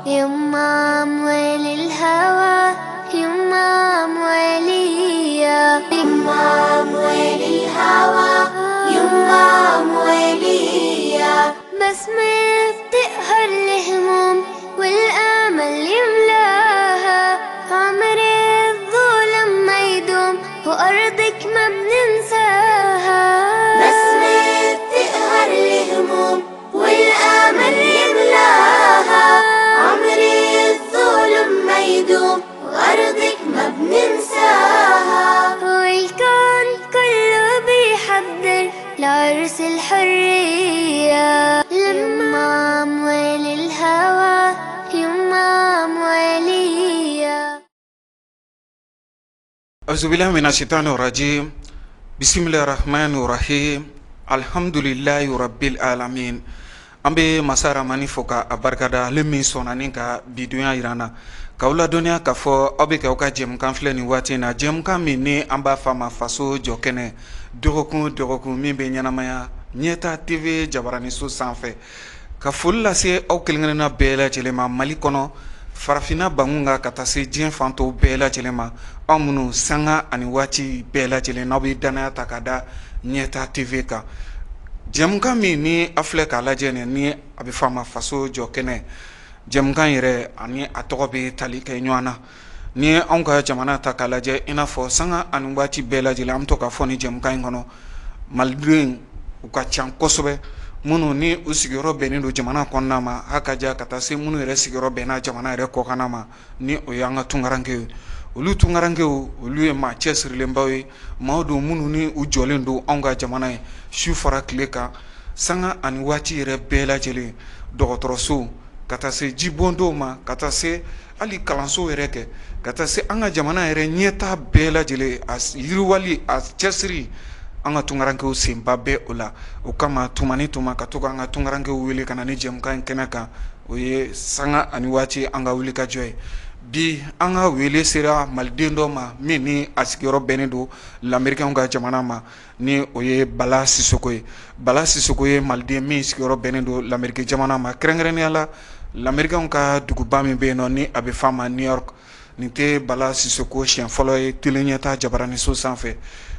يما موالي الهوى يما موالية يما موالي الهوى يما موالية بسمة بتقهر الهموم والأمل يملاها عمري الظلم ما يدوم وأرضك ما بننساها بسمة بتقهر الهموم والأمل يملاها عمري الظلم ما يدوم وأرضك ما بننساها والكون كله بيحضر لعرس الحرية لما موالي الهوى يما موالية. أعوذ بالله من الشيطان الرجيم. بسم الله الرحمن الرحيم. الحمد لله رب العالمين. Ambe masara mani foka abarkada lemi sonani ka bidunya irana kaula dunia ka fo obe ka oka jem kan fle ni wati na jem kan mi ni amba fama faso jokene dorokun mi be nyanamaya nyeta tv jabarani so sanfɛ ka foli lase aw kelen na bɛɛ lajɛlen ma mali kɔnɔ farafina bangunga ka taa se diɲɛ fanto bɛɛ lajɛlen ma aw minnu sanga ani waati bɛɛ lajɛlen n'aw bɛ danaya ta ka da nyeta tv kan jɛmukan min ni a filɛ k'a lajɛ ni a bɛ fɔ a ma faso jɔ kɛnɛ jɛmukan yɛrɛ ani a tɔgɔ bɛ tali kɛ ɲɔgɔn na ni anw ka jamana ta k'a lajɛ i n'a fɔ sanga ani waati bɛɛ lajɛlen an bɛ to k'a fɔ ni jɛmukan in kɔnɔ malidenw u ka ca kosɛbɛ minnu ni u sigiyɔrɔ bɛnnen don jamana kɔnɔna ma a ka ja ka taa se minnu yɛrɛ sigiyɔrɔ bɛnna jamana yɛrɛ kɔkanna ma ni o y'an ka tunkarankew ye olu tunkarankew olu ye maa cɛsirilenbaw ye maaw don minnu ni u jɔlen don anw ka jamana ye su fara tile kan sanga ani waati yɛrɛ bɛɛ lajɛlen dɔgɔtɔrɔso ka taa se jibɔndenw ma ka taa se hali kalanso yɛrɛ kɛ ka taa se an ka jamana yɛrɛ ɲɛtaa bɛɛ lajɛlen a yiriwali a cɛsiri an ka tunkarankew senba bɛɛ o la o kama tuma ni tuma ka to ka an ka tunkarankew wele ka na ni jɛmukan in kɛnɛ kan o ye sanga ani waati an ka wuli ka jɔ ye bi an ka wele sera maliden dɔ ma min ni a sigiyɔrɔ bɛnnen don lamɛrikɛnw ka jamana ma ni o ye bala sisoko ye bala sisoko ye maliden min sigiyɔrɔ bɛnnen don lamɛrikɛ jamana ma kɛrɛnkɛrɛnnenya la lamɛrikɛnw ka duguba min bɛ yen nɔ ni a bɛ f'a ma new york nin tɛ bala sisoko siɲɛ fɔlɔ ye tele ɲɛta jabaraniso sanfɛ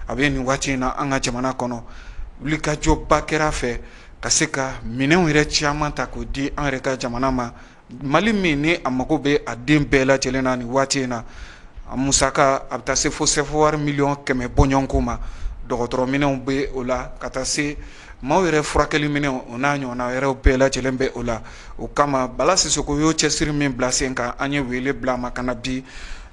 a bɛ nin waati in na an ka jamana kɔnɔ wulikajɔba kɛra fɛ ka se ka minɛnw yɛrɛ caman ta k'o di an yɛrɛ ka jamana ma mali min ni a mago bɛ a den bɛɛ lajɛlen na nin waati in na a musaka a bɛ taa se fo sɛfowari miliyɔn 100 bɔɲɔgɔnko ma dɔgɔtɔrɔ minɛnw bɛ o la ka taa se maaw yɛrɛ furakɛli minɛnw o n'a ɲɔgɔnna yɛrɛw bɛɛ lajɛlen bɛ o la o kama bala sisoko y'o cɛsiri min bila sen kan an ye wele bila a ma ka na bi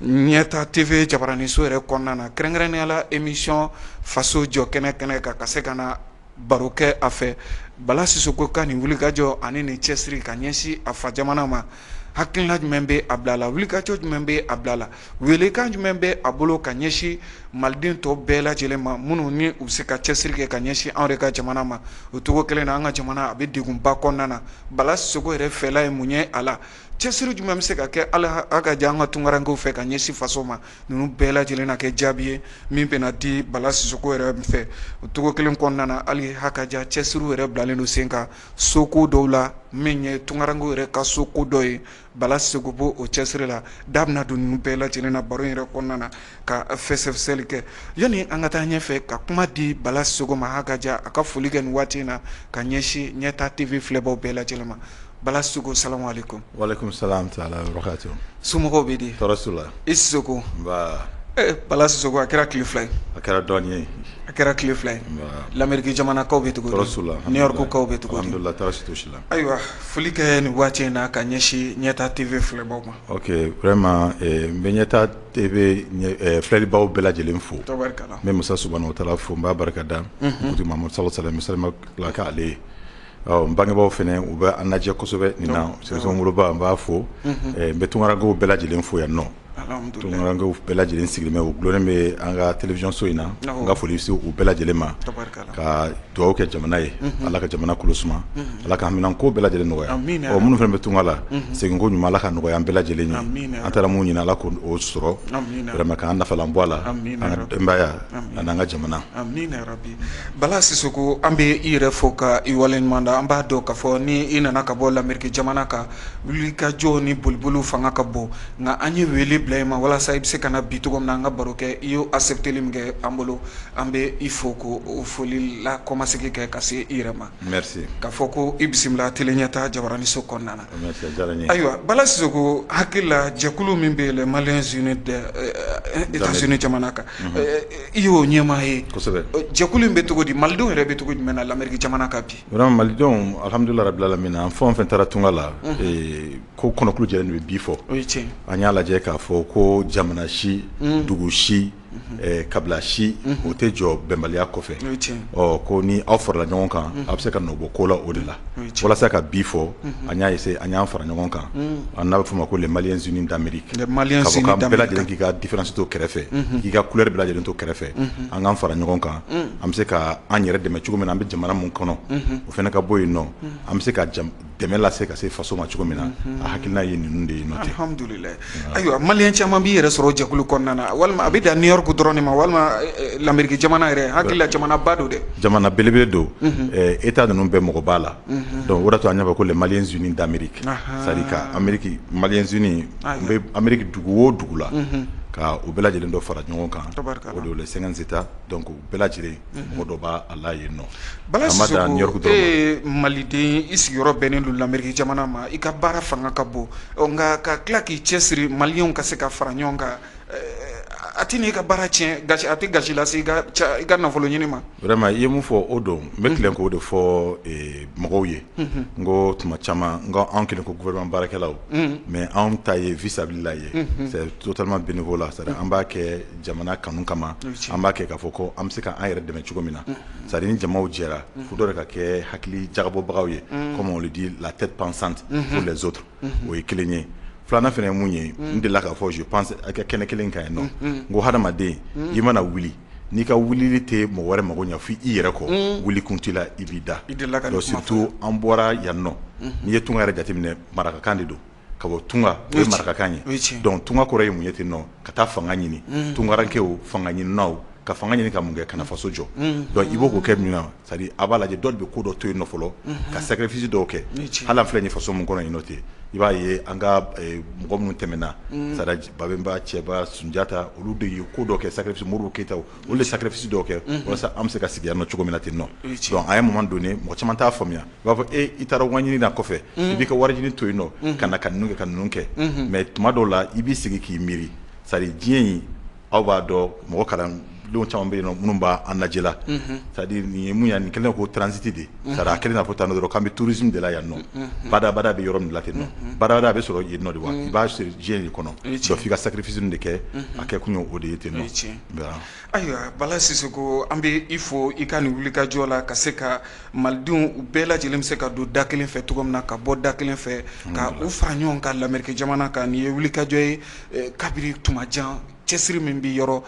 ɲɛta tv jabaraniso yɛrɛ kɔnɔna na kɛrɛnkɛrɛnnenya la émission faso jɔ kɛnɛ kan ka se ka na baro kɛ a fɛ bala sisoko ka nin wulikajɔ ani nin cɛsiri ka ɲɛsin a fa jamana ma hakilina jumɛn bɛ a bila la wulikajɔ jumɛn bɛ a bila la welekan jumɛn bɛ a bolo ka ɲɛsin maliden tɔw bɛɛ lajɛlen ma minnu ni u bɛ se ka cɛsiri kɛ ka ɲɛsin anw yɛrɛ ka jamana ma o cogo kelen na an ka jamana a bɛ degunba kɔnɔna na bala sisoko yɛrɛ fɛla ye mun ye a la cɛsiri jumɛn bɛ se ka kɛ ala a ka ja an ka tunkarankew fɛ ka ɲɛsin faso ma ninnu bɛɛ lajɛlen na kɛ jaabi ye min bɛna di bala sisoko yɛrɛ fɛ o cogo kelen kɔnɔna na hali a ka ja cɛsiriw yɛrɛ bilalen don sen kan soko dɔw la min ye tunkarankew yɛrɛ ka soko dɔ ye bala sisoko b'o o cɛsiri la da bɛna don ninnu bɛɛ lajɛlen na baro in yɛrɛ kɔnɔna na ka fɛsɛfɛsɛli kɛ yanni an ka taa ɲɛfɛ ka kuma di bala sisoko ma a ka ja a ka foli kɛ nin waati in na ka ɲɛsin ɲɛta tv filɛbaw bɛɛ lajɛlen ma bala sisoko salamu alaikum. Walaikum salam ta'ala wa barakatuh. Somɔgɔw bɛ di Tɔɔrɔsula i Sisoko nba bala sisoko a kɛra tile fila ye a kɛra dɔɔni ye a kɛra tile fila ye lamɛriki jamanakaw bɛ cogo di Tɔɔrɔsula New York kaw bɛ cogo di alhamdulillah tɔɔrɔsi t'o si la ayiwa foli kɛ nin waati in na ka ɲɛsin ɲɛta tv filɛbaw ma ok vraiment n bɛ ɲɛta tv filɛlibaw bɛɛ lajɛlen fo tabarikala n bɛ masa subahanahu wa taala fo n b'a barika da kutu mamadu sallallahu alaihi wasallam tila ka ale ye n bangebaaw fɛnɛ u bɛ an lajɛ kosɛbɛ nin na sɛbɛsɛn woloba n b'a fo n bɛ tunkarankew bɛɛ lajɛlen fo yan nɔ alhamdulillah tunga nga bɛɛ lajɛlen sigilen bɛ o gulonnen bɛ an ka télévision so in na n ka foli se u bɛɛ lajɛlen ma ka dugawu kɛ jamana ye ala ka jamana kolo suma ala ka hamina ko bɛɛ lajɛlen nɔgɔya minnu fana bɛ tunga la segin ko ɲuman ala ka nɔgɔya an bɛɛ lajɛlen ye an taara mun ɲini ala k'o sɔrɔ vraiment k'an nafalan bɔ a la an ka denbaya ani an ka jamana amina yarabi Bala Sisoko an bɛ i yɛrɛ fo ka i waleɲuman da an b'a dɔn k'a fɔ ni i nana ka bɔ l'Amérique jamana kan wulikajɔ ni boliboliw fanga ka bon nka an ye wele bila i ma walasa i bɛ se ka na bi cogo min na an ka baro kɛ i y'o accepteli min kɛ an bolo an bɛ i fo ko o foli la kɔmasegi kɛ ka se i yɛrɛ ma merci k'a fɔ ko i bisimila tele ɲɛtaa Jabaraniso kɔnɔna na merci a diyara n ye ayiwa Bala Sisoko hakili la jɛkulu min bɛ yen les Maliens Unis des États-Unis jamana kan i y'o ɲɛmaa ye kosɛbɛ jɛkulu in bɛ cogo di malidenw yɛrɛ bɛ cogo jumɛn na l'Amérique jamana kan bi vraiment malidenw alhamdulilahi rabbil alamin an fɛn o fɛn taara tunga la ko kɔnɔkulu jɛlen bɛ bi fɔ o ye tiɲɛ an y'a lajɛ k'a fɔ ko jamana si dugu si kabila si o tɛ jɔ bɛnbaliya kɔfɛ o ye tiɲɛ ko ni aw farala ɲɔgɔn kan a bɛ se ka nɔ bɔ ko la o de la walasa ka bi fɔ an y'a essayer an y'an fara ɲɔgɔn kan n'a bɛ fɔ o ma ko les Maliens Unis d'Amérique les Maliens k'a Unis fɔ k'an bɛɛ d'Amérique lajɛlen k'i ka différence to kɛrɛfɛ k'i ka couleur bɛɛ lajɛlen to kɛrɛfɛ an k'an fara ɲɔgɔn kan an bɛ se ka an yɛrɛ dɛmɛ cogo min na an bɛ jamana mun kɔnɔ o fana ka bɔ yen nɔ an bɛ se ka dɛmɛ lase ka se faso ma cogo min na a hakilina ye ninnu de ye nɔ ten alhamdulillah ayiwa maliyɛn caman b'i yɛrɛ sɔrɔ jɛkulu kɔnɔna na walima a bɛ dan New York dɔrɔn de ma walima l'Amérique jamana yɛrɛ hakilila jamana ba don dɛ jamana belebele don état ninnu bɛɛ mɔgɔ b'a la donc o de to an y'a fɔ ko les Maliens Unis d'Amérique c'est-à-dire ka Amérique Maliens Unis n bɛ Amérique dugu o dugu la ka u bɛɛ lajɛlen dɔ fara ɲɔgɔn kan o de les 50 états donc u bɛɛ lajɛlen mɔgɔ dɔ b'a la yen nɔ Bala Sisoko e maliden i sigiyɔrɔ bɛnnen don l'Amérique jamana ma i ka baara fanga ka bon nka ka tila k'i cɛsiri maliyɛnw ka se ka fara ɲɔgɔn kan a tɛ n'i ka baara tiɲɛ gasi a tɛ gasi lase i ka nafolo ɲini ma vraiment i ye mun fɔ o don n bɛ tilen k'o de fɔ mɔgɔw ye n ko tuma caman n ko anw kelen ko gouvernement baarakɛlaw mais anw ta ye vis-à-vis ye c'est totalement bénévole c'est-à-dire an b'a kɛ jamana kanu kama an b'a kɛ k'a fɔ ko an bɛ se k'an yɛrɛ dɛmɛ cogo min na c'est-à-dire ni jamaw jɛra fo dɔ de ka kɛ hakili jagabɔbagaw ye comme on le dit la tête pensante pour les autres o ye kelen ye filanan fana ye mun ye n delila k'a fɔ je pense a ka kɛnɛ kelen kan yen nɔ n ko hadamaden i mana wuli n'i ka wulili tɛ mɔgɔ wɛrɛ mago ɲɛ fo i yɛrɛ kɔ wuli kun t'i la i b'i da donc surtout an bɔra yan nɔ n'i ye tunga yɛrɛ jateminɛ marakakan de don ka bɔ tunga o ye marakakan ye donc tunga kɔrɔ ye mun ye ten nɔ ka taa fanga ɲini tungarankew fanga ɲininaw ka fanga ɲini ka mun kɛ ka na faso jɔ donc i b'o k'o kɛ min na c'est à dire a b'a lajɛ dɔ de bɛ ko dɔ to yen nɔ fɔlɔ ka sacrifice dɔw kɛ hali an filɛ nin ye faso mun kɔnɔ yen nɔ ten i b'a ye an ka mɔgɔ minnu tɛmɛna c'est à dire Babemba Cɛba Sunjata olu de ye ko dɔ kɛ sacrifice Modibo Keyita olu de sacrifice dɔw kɛ walasa an bɛ se ka sigi yan nɔ cogo min na ten nɔ donc a ye moment donné mɔgɔ caman t'a faamuya i b'a fɔ i taara wari ɲini na kɔfɛ i b'i ka wari ɲini to yen nɔ ka na ka ninnu kɛ ka ninnu kɛ mais tuma dɔw la i b'i sigi k'i miiri c'est à dire diɲɛ in aw b'a dɔn mɔgɔ kalan denw caman bɛ yen nɔ minnu b'a an lajɛ la c'est à dire nin ye mun ye nin kɛlen ko transit de c'est à dire a kɛlen n'a fɔ tan dɔrɔn k'an bɛ tourisme de la yan nɔ badabada bɛ yɔrɔ min la ten nɔ badabada a bɛ sɔrɔ yen nɔ de wa i b'a sɔrɔ diɲɛ de kɔnɔ donc f'i ka sacrifice de kɛ a kɛ kun ye o de ye ten nɔ ayiwa Bala Sisoko an bɛ i fo i ka nin wulikajɔ la ka se ka malidenw bɛɛ lajɛlen bɛ se ka don da kelen fɛ cogo min na ka bɔ da kelen fɛ ka u fara ɲɔgɔn kan l'Amérique jamana kan nin ye wulikajɔ ye kabiri tuma jan cɛsiri min bɛ yɔrɔ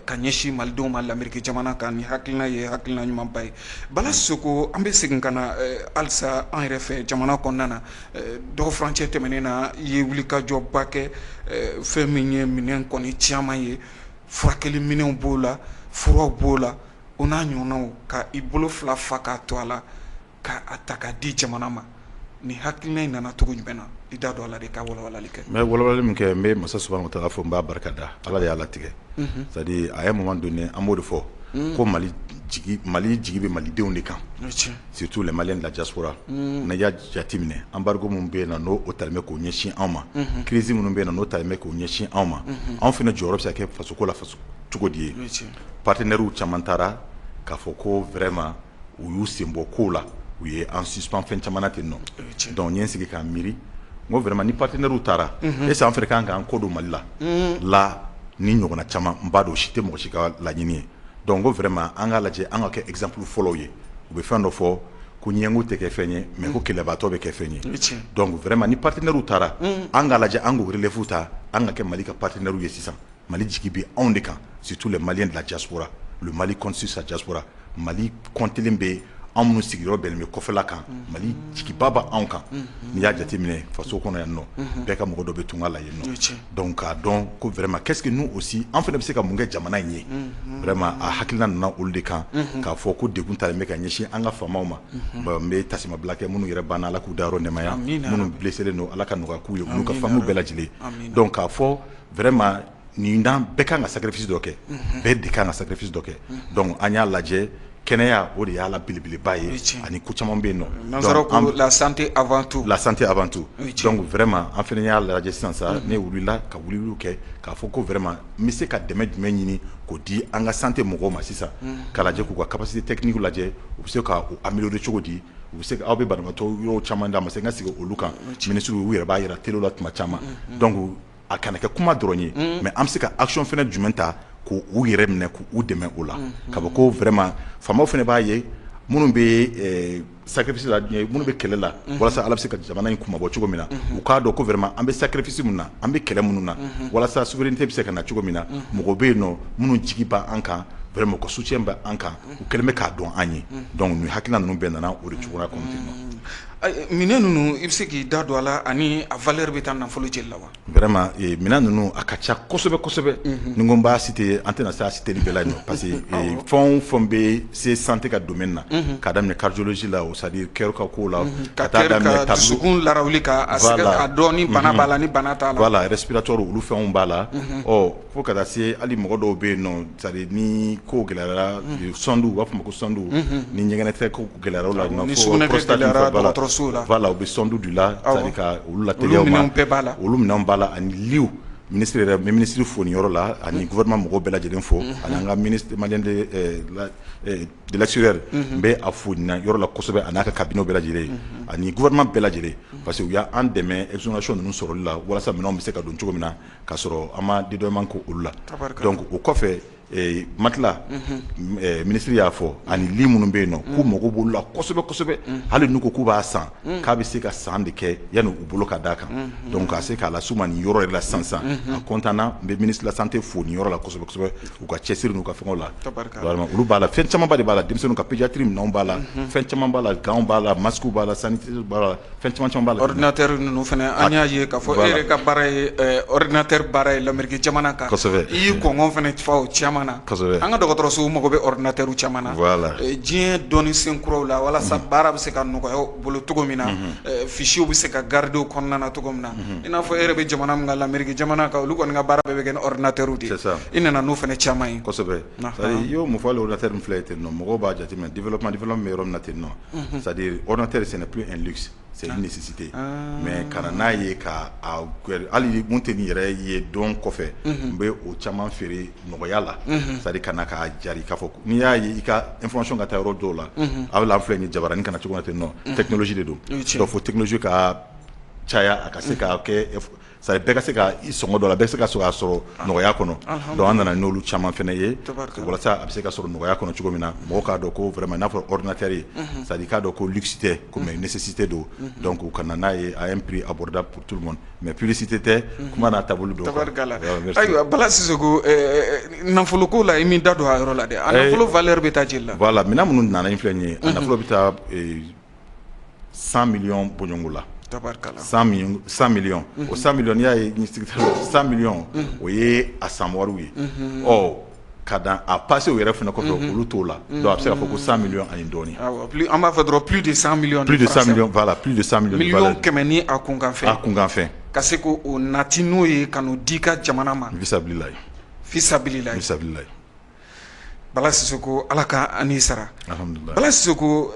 ka ɲɛsin malidenw ma l'Amérique jamana kan ni hakilina ye hakilina ɲumanba ye Bala Sisoko an bɛ segin ka na halisa an yɛrɛ fɛ jamana kɔnɔna na dɔgɔ furancɛ tɛmɛnen na i ye wulikajɔba kɛ fɛn min ye minɛn kɔni caman ye furakɛli minɛnw b'o la furaw b'o la o n'a ɲɔgɔnnaw ka i bolo fila fa k'a to a la ka a ta k'a di jamana ma ni hakilina in nana cogo jumɛn na i da don a la de ka walawalali kɛ mais walawalali min kɛ n bɛ masa subahanahu wa taala fɔ n b'a barika da ala de y'a latigɛ c'est à dire a ye moment donné an b'o de fɔ ko Mali jigi bɛ malidenw de kan surtout les Maliens de la diaspora n'a y'a jateminɛ embargo min bɛ yen nɔ n'o talen bɛ k'o ɲɛsin anw ma crise minnu bɛ yen nɔ n'o talen bɛ k'o ɲɛsin anw ma anw fana jɔyɔrɔ bɛ se ka kɛ fasoko la faso cogo di ye partenaires caman taara k'a fɔ ko vraiment u y'u senbɔ kow la u ye en suspens fɛn caman na ten nɔ donc n ye n sigi k'a miiri n ko vraiment ni partenaires taara est-ce que an fana kan k'an ko don Mali la ni ɲɔgɔnna caman n b'a dɔn o si tɛ mɔgɔ si ka laɲini ye donc n ko vraiment an k'a lajɛ an ka kɛ exemple fɔlɔw ye u bɛ fɛn dɔ fɔ ko ɲɛngo tɛ kɛ fɛn ye mais ko kɛlɛbaatɔ bɛ kɛ fɛn ye donc vraiment ni partenaires taara an k'a lajɛ an k'o relève ta an ka kɛ Mali ka partenaire ye sisan Mali jigi bɛ anw de kan surtout les Maliens de la diaspora le Mali compte sur sa diaspora Mali comptelen bɛ anw minnu sigiyɔrɔ bɛnnen bɛ kɔfɛla kan Mali jigiba bɛ anw kan n'i y'a jateminɛ faso kɔnɔ yan nɔ bɛɛ ka mɔgɔ dɔ bɛ tunga la yen nɔ donc k'a dɔn ko vraiment qu'est-ce que nous aussi an fana bɛ se ka mun kɛ jamana in ye vraiment a hakilina nana olu de kan k'a fɔ ko degun talen bɛ ka ɲɛsin an ka faamaw ma n bɛ tasimabila kɛ minnu yɛrɛ banna Ala k'u dayɔrɔ nɛmaya minnu blesselen don Ala ka nɔgɔya k'u ye olu ka famille bɛɛ lajɛlen donc k'a fɔ vraiment nin dan bɛɛ kan ka sacrifice dɔ kɛ bɛɛ de kan ka sacrifice dɔ kɛ donc an y'a lajɛ kɛnɛya o de y'a la belebeleba ye ani ko caman bɛ yen nɔ donc la santé avant tout donc vraiment an fana y'a lajɛ sisan sa ne wulila ka wuliliw kɛ k'a fɔ ko vraiment n bɛ se ka dɛmɛ jumɛn ɲini k'o di an ka santé mɔgɔw ma sisan k'a lajɛ k'u ka capacité technique lajɛ u bɛ se ka o améliorer cogo di u bɛ se aw bɛ banabaatɔ yɔrɔ caman d'a ma se n ka sigi olu kan ministre u yɛrɛ b'a yira télé la tuma caman donc a kana kɛ kuma dɔrɔn ye mais an bɛ se ka action fana jumɛn ta k'u yɛrɛ minɛ k'u dɛmɛ o la ka bɔ ko vraiment faamaw fana b'a ye minnu bɛ sacrifice la minnu bɛ kɛlɛ la walasa Ala bɛ se ka jamana in kumabɔ cogo min na u k'a dɔn ko vraiment an bɛ sacrifice min na an bɛ kɛlɛ minnu na walasa souveraineté bɛ se ka na cogo min na mɔgɔ bɛ yen nɔ minnu jigi bɛ an kan vraiment ko soutien bɛ an kan u kɛlen bɛ k'a dɔn an ye donc nin hakilina ninnu bɛɛ nana o de cogoya kɔnɔ ten nɔ. minɛn ninnu i bɛ se k'i da don a la ani a valeur bɛ taa nafolo jeli la wa. vraiment minɛn ninnu a ka ca kosɛbɛ kosɛbɛ ni ko n b'a citer an tɛna se a citer bɛɛ la yen nɔ parce que fɛn o fɛn bɛ se santé ka domaine na k'a daminɛ cardiologie la c'est à dire cœur ka ko la ka taa daminɛ dusukun larawuli ka dɔn ni bana b'a la ni bana t'a la voilà respiratoire olu fɛnw b'a la fo ka taa se hali mɔgɔ dɔw bɛ yen nɔ c'est à dire ni ko gɛlɛyara sɔndu u b'a fɔ ma ko sɔndu ni ɲɛgɛnɛ tɛ ko gɛlɛyara o la fo prostate voilà u bɛ sɔndu de la c'est à dire ka olu la teliya ma olu minɛnw b'a la ani liw ministre yɛrɛ n bɛ ministre fo nin yɔrɔ la ani gouvernement mɔgɔw bɛɛ lajɛlen fo ani an ka ministre malien de l'extérieur n bɛ a fo nin na yɔrɔ la kosɛbɛ a n'a ka cabinet bɛɛ lajɛlen ani gouvernement bɛɛ lajɛlen parce que u y'an dɛmɛ exonération ninnu sɔrɔli la walasa minɛnw bɛ se ka don cogo min na k'a sɔrɔ an ma dédommagement kɛ olu la donc o kɔfɛ Matla ministre y'a fɔ ani li minnu bɛ yen nɔ k'u mago b'olu la kosɛbɛ kosɛbɛ hali n'u ko k'u b'a san k'a bɛ se ka san de kɛ yanni u bolo ka d'a kan donc k'a se k'a las'u ma nin yɔrɔ yɛrɛ la sisan a content na n bɛ ministre de la santé fo nin yɔrɔ la kosɛbɛ kosɛbɛ u ka cɛsiri n'u ka fɛnw la vraiment olu b'a la fɛn camanba de b'a la denmisɛnninw ka pédiatrie minɛnw b'a la fɛn caman b'a la gants b'a la masques b'a la sanitaire b'a la fɛn caman b'a la ordinateur ninnu fana an y'a ye k'a fɔ e yɛrɛ ka baara ye ordinateur baara ye l'Amérique jamana kan i y'i kɔngɔ fana fa o caman na an ka dɔgɔtɔrɔsow mago bɛ ordinateur caman na diɲɛ dɔnni sen kuraw la walasa baara bɛ se ka nɔgɔya bolo cogo min na fichiers bɛ se ka garder o kɔnɔna na cogo min na i n'a fɔ e yɛrɛ bɛ jamana min kan l'Amérique jamana kan olu kɔni ka baara bɛɛ bɛ kɛ ni ordinateur de ye i nana n'o fana caman ye kosɛbɛ i y'o mun fɔ hali ordinateur min filɛ ten nɔ mɔgɔw b'a jateminɛ développement bɛ yɔrɔ min na ten nɔ c'est à dire ordinateur ce n'est plus un luxe c'est une nécessité mais kana n'a ye ka hali mun tɛ nin yɛrɛ ye don kɔfɛ n bɛ o caman feere nɔgɔya la c'est à dire kana k'a jari k'a fɔ n'i y'a ye i ka information ka taa yɔrɔ dɔw la a bɛ la an filɛ nin ye jabaranin kana cogo min na ten nɔ technologie de don donc fo technologie ka caya a ka se ka kɛ c'est à dire bɛɛ ka se ka i sɔngɔ dɔ la bɛɛ ka se ka sɔrɔ nɔgɔya kɔnɔ donc an nana n'olu caman fana ye walasa a bɛ se ka sɔrɔ nɔgɔya kɔnɔ cogo min na mɔgɔw k'a dɔn ko vraiment n'a fɔra ordinateur ye c'est à dire k'a dɔn ko luxe tɛ ko mais nécessité don donc u ka na n'a ye à un prix abordable pour tout le monde mais publicité tɛ kuma n'a taabolo don ayiwa Bala Sisoko nafoloko la i min da don a yɔrɔ la dɛ a nafolo valeur bɛ taa jeli la voilà minɛn minnu nana in filɛ nin ye a nafolo bɛ taa 100 millions bɔɲɔngo la 100 millions o 100 millions n'i y'a ye 100 millions o ye a san wariw ye ka dan a passé o yɛrɛ fana kɔfɛ olu t'o la donc a bɛ se k'a fɔ ko 100 millions ani dɔɔni an b'a fɔ dɔrɔn plus de 100 millions voilà plus de 100 millions millions kɛmɛ ni a kunkan fɛn ka se k'o nati n'o ye ka n'o di ka jamana ma fisabililayi Bala Sisoko Ala ka ani sara alhamdulillah Bala Sisoko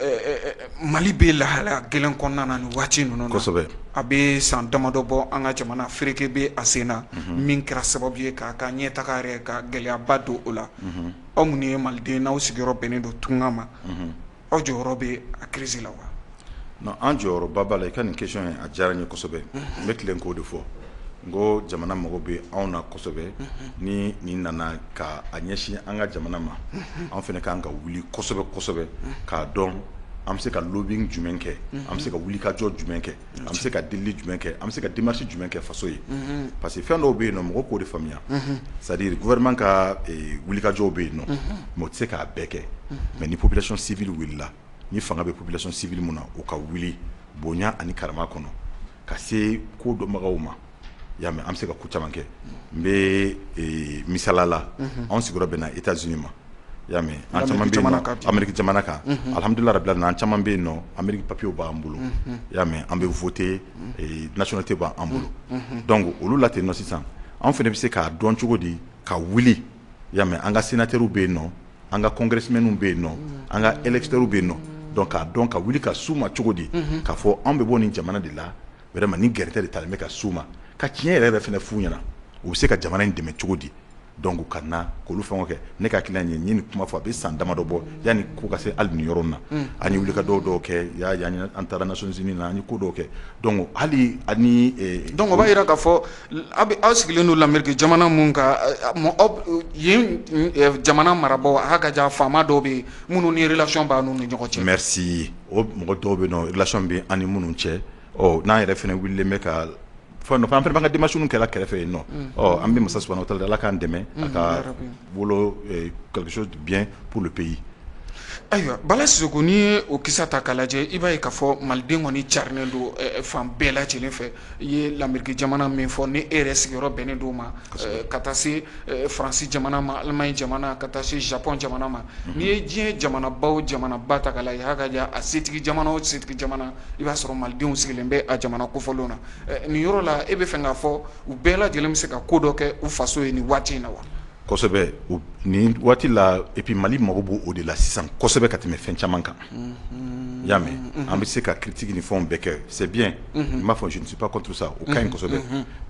Mali bɛ lahala gɛlɛn kɔnɔna na nin waati ninnu na kosɛbɛ a bɛ san damadɔ bɔ an ka jamana fereke bɛ a sen na min kɛra sababu ye k'a ka ɲɛtaga yɛrɛ ka gɛlɛyaba don o la aw minnu ye maliden n'aw sigiyɔrɔ bɛnnen don tunga ma aw jɔyɔrɔ bɛ a crise la wa non an jɔyɔrɔba b'a la i ka nin question ye a diyara n ye kosɛbɛ n bɛ tilen k'o de fɔ n ko jamana mago bɛ anw na kosɛbɛ ni nin nana ka a ɲɛsin an ka jamana ma an fana kan ka wuli kosɛbɛ kosɛbɛ k'a dɔn an bɛ se ka lobbying jumɛn kɛ an bɛ se ka wulikajɔ jumɛn kɛ an bɛ se ka delili jumɛn kɛ an bɛ se ka démarche jumɛn kɛ faso ye parce que fɛn dɔw bɛ yen nɔ mɔgɔ k'o de faamuya c'est à dire gouvernement ka wulikajɔw bɛ yen nɔ mais o tɛ se k'a bɛɛ kɛ mais ni population civile wulila ni fanga bɛ population civile mun na o ka wuli bonya ani karama kɔnɔ ka se ko dɔnbagaw ma y'a mɛn an bɛ se ka ko caman kɛ n bɛ misala la anw sigiyɔrɔ bɛnna États-Unis ma y'a mɛn an caman bɛ yen nɔ Amérique jamana kan alhamdulilah rabbil alamin an caman bɛ yen nɔ Amérique papiers b'an bolo y'a mɛn an bɛ voter nationalité b'an bolo donc olu la ten nɔ sisan an fana bɛ se k'a dɔn cogo di ka wuli y'a mɛn an ka sénateurs bɛ yen nɔ an ka congressmenw bɛ yen nɔ an ka électeurs bɛ yen nɔ donc k'a dɔn ka wuli ka s'u ma cogo di k'a fɔ an bɛ bɔ nin jamana de la vraiment ni gɛrɛtɛ de talen bɛ ka s'u ma ka tiɲɛ yɛrɛ fana f'u ɲɛna u bɛ se ka jamana in dɛmɛ cogo di donc ka na k'olu fɛnw kɛ ne ka hakilina ye nin kuma fɔ a bɛ san damadɔ bɔ yanni ko ka se hali nin yɔrɔ in na an ye wulikajɔ dɔw kɛ an taara Nations Unies na an ye ko dɔw kɛ donc hali ani donc o b'a jira k'a fɔ aw sigilen don l'Amérique jamana mun kan yen jamana marabagaw a ka jan faama dɔw bɛ yen minnu ni relation b'a n'u ni ɲɔgɔn cɛ merci o mɔgɔ dɔw bɛ yen nɔ relation bɛ an ni minnu cɛ n'an yɛrɛ fana wulilen bɛ ka an fana b'an ka démarche kɛla kɛrɛfɛ yen nɔ an bɛ masa subahanahu wa taala ala k'an dɛmɛ a ka bolo quelque chose de bien pour le pays. ayiwa Bala Sisoko n'i ye o kisa ta k'a lajɛ i b'a ye k'a fɔ maliden kɔni carinen don fan bɛɛ lajɛlen fɛ i ye l'Amérique jamana min fɔ ni e yɛrɛ sigiyɔrɔ bɛnnen don ma ka taa se Faransi jamana ma Allemagne jamana ka taa se Japon jamana ma n'i ye diɲɛ jamanaba ta k'a lajɛ a ka jan a setigi jamana o setigi jamana i b'a sɔrɔ malidenw sigilen bɛ a jamana kofɔlenw na nin yɔrɔ la e bɛ fɛ k'a fɔ u bɛɛ lajɛlen bɛ se ka ko dɔ kɛ u faso ye nin waati in na wa. kosɛbɛ nin waati la et puis Mali mago b'o o de la sisan kosɛbɛ ka tɛmɛ fɛn caman kan y'a mɛn an bɛ se ka critique ni fɛnw bɛɛ kɛ c'est bien n b'a fɔ je ne suis pas contre ça o ka ɲi kosɛbɛ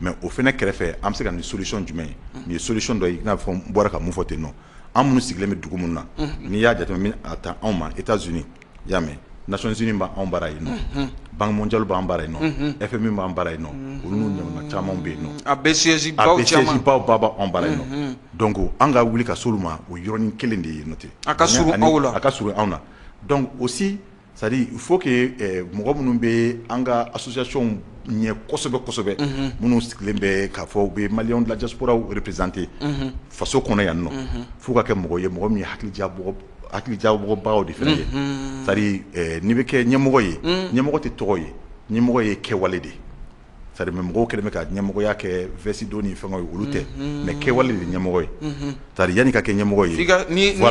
mais o fɛnɛ kɛrɛfɛ an bɛ se ka nin solution jumɛn ye nin ye solution dɔ ye i n'a fɔ n bɔra ka mun fɔ ten nɔ an minnu sigilen bɛ dugu minnu na n'i y'a jateminɛ min a ta anw ma États-Unis y'a mɛn Nations Unies b'an baara yen nɔ Banque mondiale b'an baara yen nɔ FMI b'an baara yen nɔ olu n'u ɲɔgɔnna caman bɛ yen nɔ a bɛ siège baw b'an baara yen nɔ donc an ka wuli ka s'olu ma o yɔrɔnin kelen de ye nɔ ten a ka surun aw la a ka surun anw na donc aussi c'est à dire il faut que mɔgɔ minnu bɛ an ka association ɲɛ kosɛbɛ minnu sigilen bɛ k'a fɔ u bɛ maliyɛnw de la diaspora représenter faso kɔnɔ yan nɔ f'u ka kɛ mɔgɔ ye mɔgɔ min ye hakilijabɔbagaw de fana ye c'est à dire n'i bɛ kɛ ɲɛmɔgɔ ye ɲɛmɔgɔ tɛ tɔgɔ ye ɲɛmɔgɔ ye kɛwale de c'est à dire mɔgɔw kɛlen bɛ ka ɲɛmɔgɔya kɛ vɛsi dɔ ni fɛngɛw ye olu tɛ mais kɛwale de ye ɲɛmɔgɔ ye c'est à dire yanni ka kɛ ɲɛmɔgɔ ye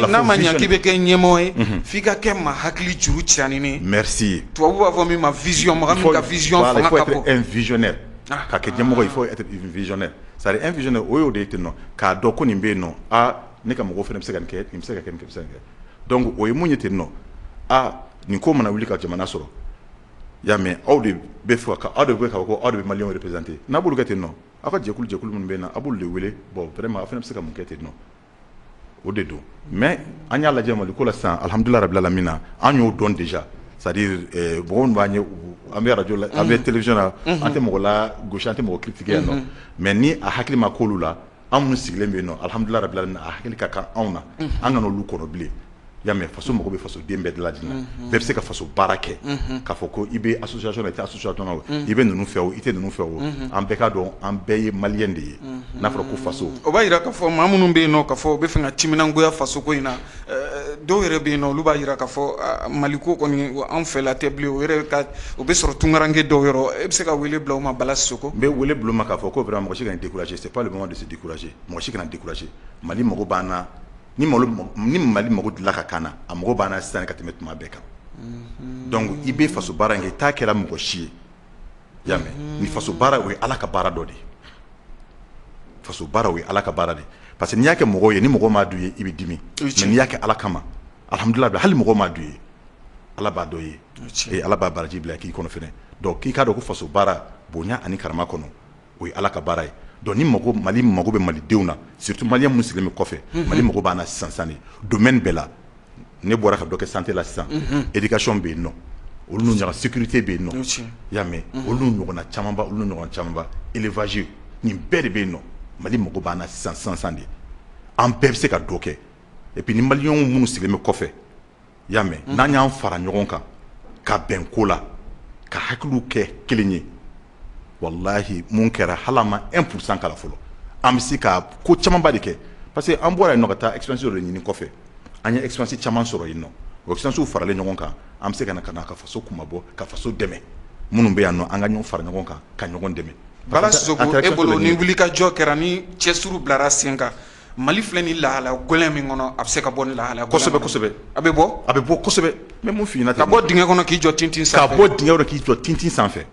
n'a ma ɲɛ k'i bɛ kɛ ɲɛmɔgɔ ye f'i ka kɛ maa hakili juru ciranin merci tubabu b'a fɔ min ma vision mɔgɔ min ka vision fanga ka bon il faut être un visionnaire ka kɛ ɲɛmɔgɔ il faut être un visionnaire c'est à dire un visionnaire o y'o de ye ten nɔ k'a dɔn ko nin bɛ yen nɔ ne ka mɔgɔw fana bɛ se ka nin kɛ nin bɛ se ka kɛ nin bɛ se ka kɛ donc o ye mun ye ten nɔ nin ko mana wuli ka jamana sɔrɔ y'a mɛn aw de bɛ fɔ aw de bɛ ka fɔ ko aw de bɛ maliyɛnw représenter n'a b'olu kɛ ten nɔ aw ka jɛkulu minnu bɛ yen nɔ a b'olu de wele bon vraiment aw fana bɛ se ka mun kɛ ten nɔ o de don mais an y'a lajɛ Mali ko la sisan alhamdulilah rabbil alamin an y'o dɔn déjà c'est à dire mɔgɔ minnu b'an ye an bɛ radio la an bɛ télévision na an tɛ mɔgɔ la gosi an tɛ mɔgɔ critiquer yan nɔ mais ni a hakili ma k'olu la an minnu sigilen bɛ yen nɔ alhamdulilah rabbil alamin a hakili ka kan anw na an kana olu kɔnɔ bilen y'a mɛn faso mago bɛ faso den bɛɛ de lajɛlen na bɛɛ bɛ se ka faso baara kɛ k'a fɔ ko i bɛ association na i tɛ association na o i bɛ ninnu fɛ o i tɛ ninnu fɛ o an bɛɛ ka dɔn an bɛɛ ye maliyɛn de ye n'a fɔra ko faso. o b'a jira k'a fɔ maa minnu bɛ yen nɔ k'a fɔ u bɛ fɛ ka timinangoya faso ko in na dɔw yɛrɛ bɛ yen nɔ olu b'a jira k'a fɔ Mali ko kɔni an fɛla tɛ bilen o yɛrɛ ka o bɛ sɔrɔ tunkaranke dɔw yɔrɔ e bɛ se ka wele bila o ma Bala Sisoko. n bɛ wele bila o ma k'a fɔ ko vraiment mɔgɔ si kana décourager c'est pas le moment de se décourager mɔgɔ si kana décourager Mali mago b'an na. Ni Mali mago dilan ka kan na a mago b'an na sisan ka tɛmɛ tuma bɛɛ kan donc i bɛ faso baara in kɛ i t'a kɛra mɔgɔ si ye i y'a mɛn ni faso baara o ye Ala ka baara dɔ de ye faso baara o ye Ala ka baara de ye parce que n'i y'a kɛ mɔgɔw ye ni mɔgɔ m'a d'u ye i bɛ dimi mais n'i y'a kɛ Ala kama alhamdulilah hali mɔgɔ m'a d'u ye Ala b'a dɔ ye Ala b'a baraji bila k'i kɔnɔ fɛnɛ donc k'i k'a dɔn ko faso baara bonya ani karama kɔnɔ o ye Ala ka baara ye. Donc ni Mali mago bɛ malidenw na surtout maliyɛn minnu sigilen bɛ kɔfɛ Mali mago b'an na sisan de domaine bɛɛ la ne bɔra ka dɔ kɛ santé la sisan éducation bɛ yen nɔ olu n'u ɲɔgɔn sécurité bɛ yen nɔ i y'a mɛn olu n'u ɲɔgɔnna camanba élevage nin bɛɛ de bɛ yen nɔ Mali mago b'an na sisan de an bɛɛ bɛ se ka dɔ kɛ et puis ni maliyɛnw minnu sigilen bɛ kɔfɛ i y'a mɛn n'an y'an fara ɲɔgɔn kan ka bɛn ko la ka hakiliw kɛ kelen ye wallahi mun kɛra halama 1% kala fɔlɔ an bɛ se ka ko camanba de kɛ parce que an bɔra yen nɔ ka taa expérience de ɲini kɔfɛ an ye expérience caman sɔrɔ yen nɔ o expérience faralen ɲɔgɔn kan an bɛ se ka na ka faso kumabɔ ka faso dɛmɛ minnu bɛ yan nɔ an ka ɲɔgɔn fara ɲɔgɔn kan ka ɲɔgɔn dɛmɛ Bala Sisoko e bolo ni wuli ka jɔ kɛra ni cɛsuru bilara sen kan Mali filɛ ni lahala gɔlɛn min kɔnɔ a bɛ se ka bɔ ni lahala kosɛbɛ kosɛbɛ a bɛ bɔ kosɛbɛ mais mun f'i ɲɛna ka bɔ dingɛ kɔnɔ k'i jɔ tintin sanfɛ ka bɔ dingɛ kɔnɔ k'i jɔ tintin sanfɛ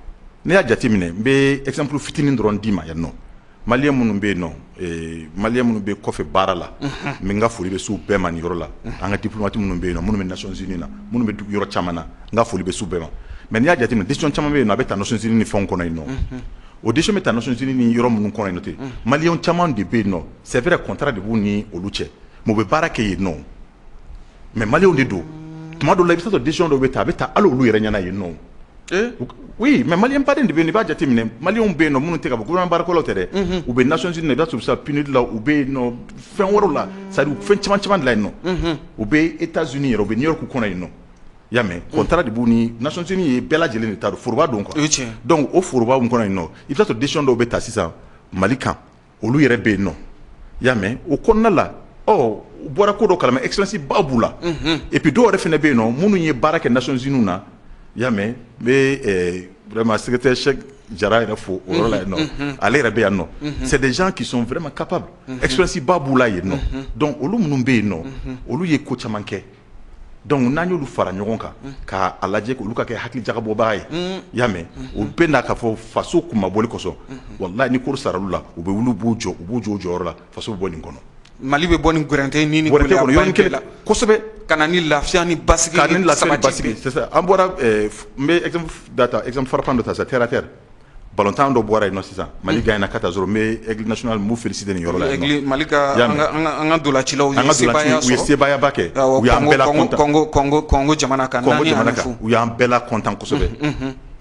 ne y'a jate minɛ n bɛ exemple fitinin dɔrɔn d'i ma yan nɔ maliyɛn minnu bɛ yen nɔ maliyɛn minnu bɛ kɔfɛ baara la n bɛ n ka foli bɛ s'u bɛɛ ma nin yɔrɔ la an ka diplomate minnu bɛ yen nɔ minnu bɛ Nations Unies na minnu bɛ yɔrɔ caman na n ka foli bɛ s'u bɛɛ ma mais n'i y'a jate minɛ décision caman bɛ yen nɔ a bɛ ta Nations Unies ni fɛnw kɔnɔ yen nɔ o décision bɛ ta Nations Unies ni yɔrɔ minnu kɔnɔ yen nɔ ten maliyɛn caman de bɛ yen nɔ c'est vrai contrat de b'u ni olu cɛ mais u bɛ baara kɛ yen nɔ mais maliyɛnw de don tuma dɔw la i bɛ se ka sɔrɔ décision dɔw bɛ ta a bɛ ta hali olu yɛrɛ ɲɛna yen nɔ oui mais maliyɛn baden de bɛ yen i b'a jate minɛ maliyɛnw bɛ yen nɔ minnu tɛ ka bɔ gouvernement baarakɛlaw tɛ dɛ u bɛ Nations Unies na i b'a sɔrɔ sisan PNUD la u bɛ yen nɔ fɛn wɛrɛw la c'est à dire fɛn caman de la yen nɔ u bɛ États-Unis yɛrɛ u bɛ New York kɔnɔ yen nɔ i y'a mɛn contrat de b'u ni Nations Unies ye bɛɛ lajɛlen de ta don foroba don quoi donc o foroba min kɔnɔ yen nɔ i bɛ se ka sɔrɔ décision dɔw bɛ ta sisan Mali kan olu yɛrɛ bɛ yen nɔ i y'a mɛn o kɔnɔna la u bɔra ko dɔ kalama expérience ba b'u la et puis dɔw yɛrɛ fana bɛ yen nɔ minnu ye baara kɛ Nations Unies na i y'a mɛn n bɛ vraiment secrétaire chef Jara yɛrɛ fo o yɔrɔ la yen nɔ ale yɛrɛ bɛ yan nɔ c'est des gens qui sont vraiment capables expérience ba b'u la yen nɔ donc olu minnu bɛ yen nɔ olu ye ko caman kɛ donc n'an y'olu fara ɲɔgɔn kan ka a lajɛ k'olu ka kɛ hakili jagabɔbaga ye i y'a mɛn u bɛ na k'a fɔ faso kumabɔli kɔsɔn walahi ni koro sar'u la u bɛ wuli u b'u jɔ o jɔyɔrɔ la faso bɛ bɔ nin kɔnɔ Mali bɛ bɔ ni gɛrɛntɛ ni gɛlɛya yɔrɔnin kelen la kosɛbɛ ka na ni lafiya ni basigi ka ni lafiya ni basigi c'est ça an bɔra n bɛ exemple frappant dɔ ta sisan terre à terre ballontan dɔ bɔra yen nɔ sisan Mali gagnera 4-0 n bɛ Aigle national m'u féliciter nin yɔrɔ la yen nɔ Mali ka an ka dolacilaww u ye sebayaba kɛ u y'an bɛɛ la content Congo jamana kan u y'an bɛɛ la content kosɛbɛ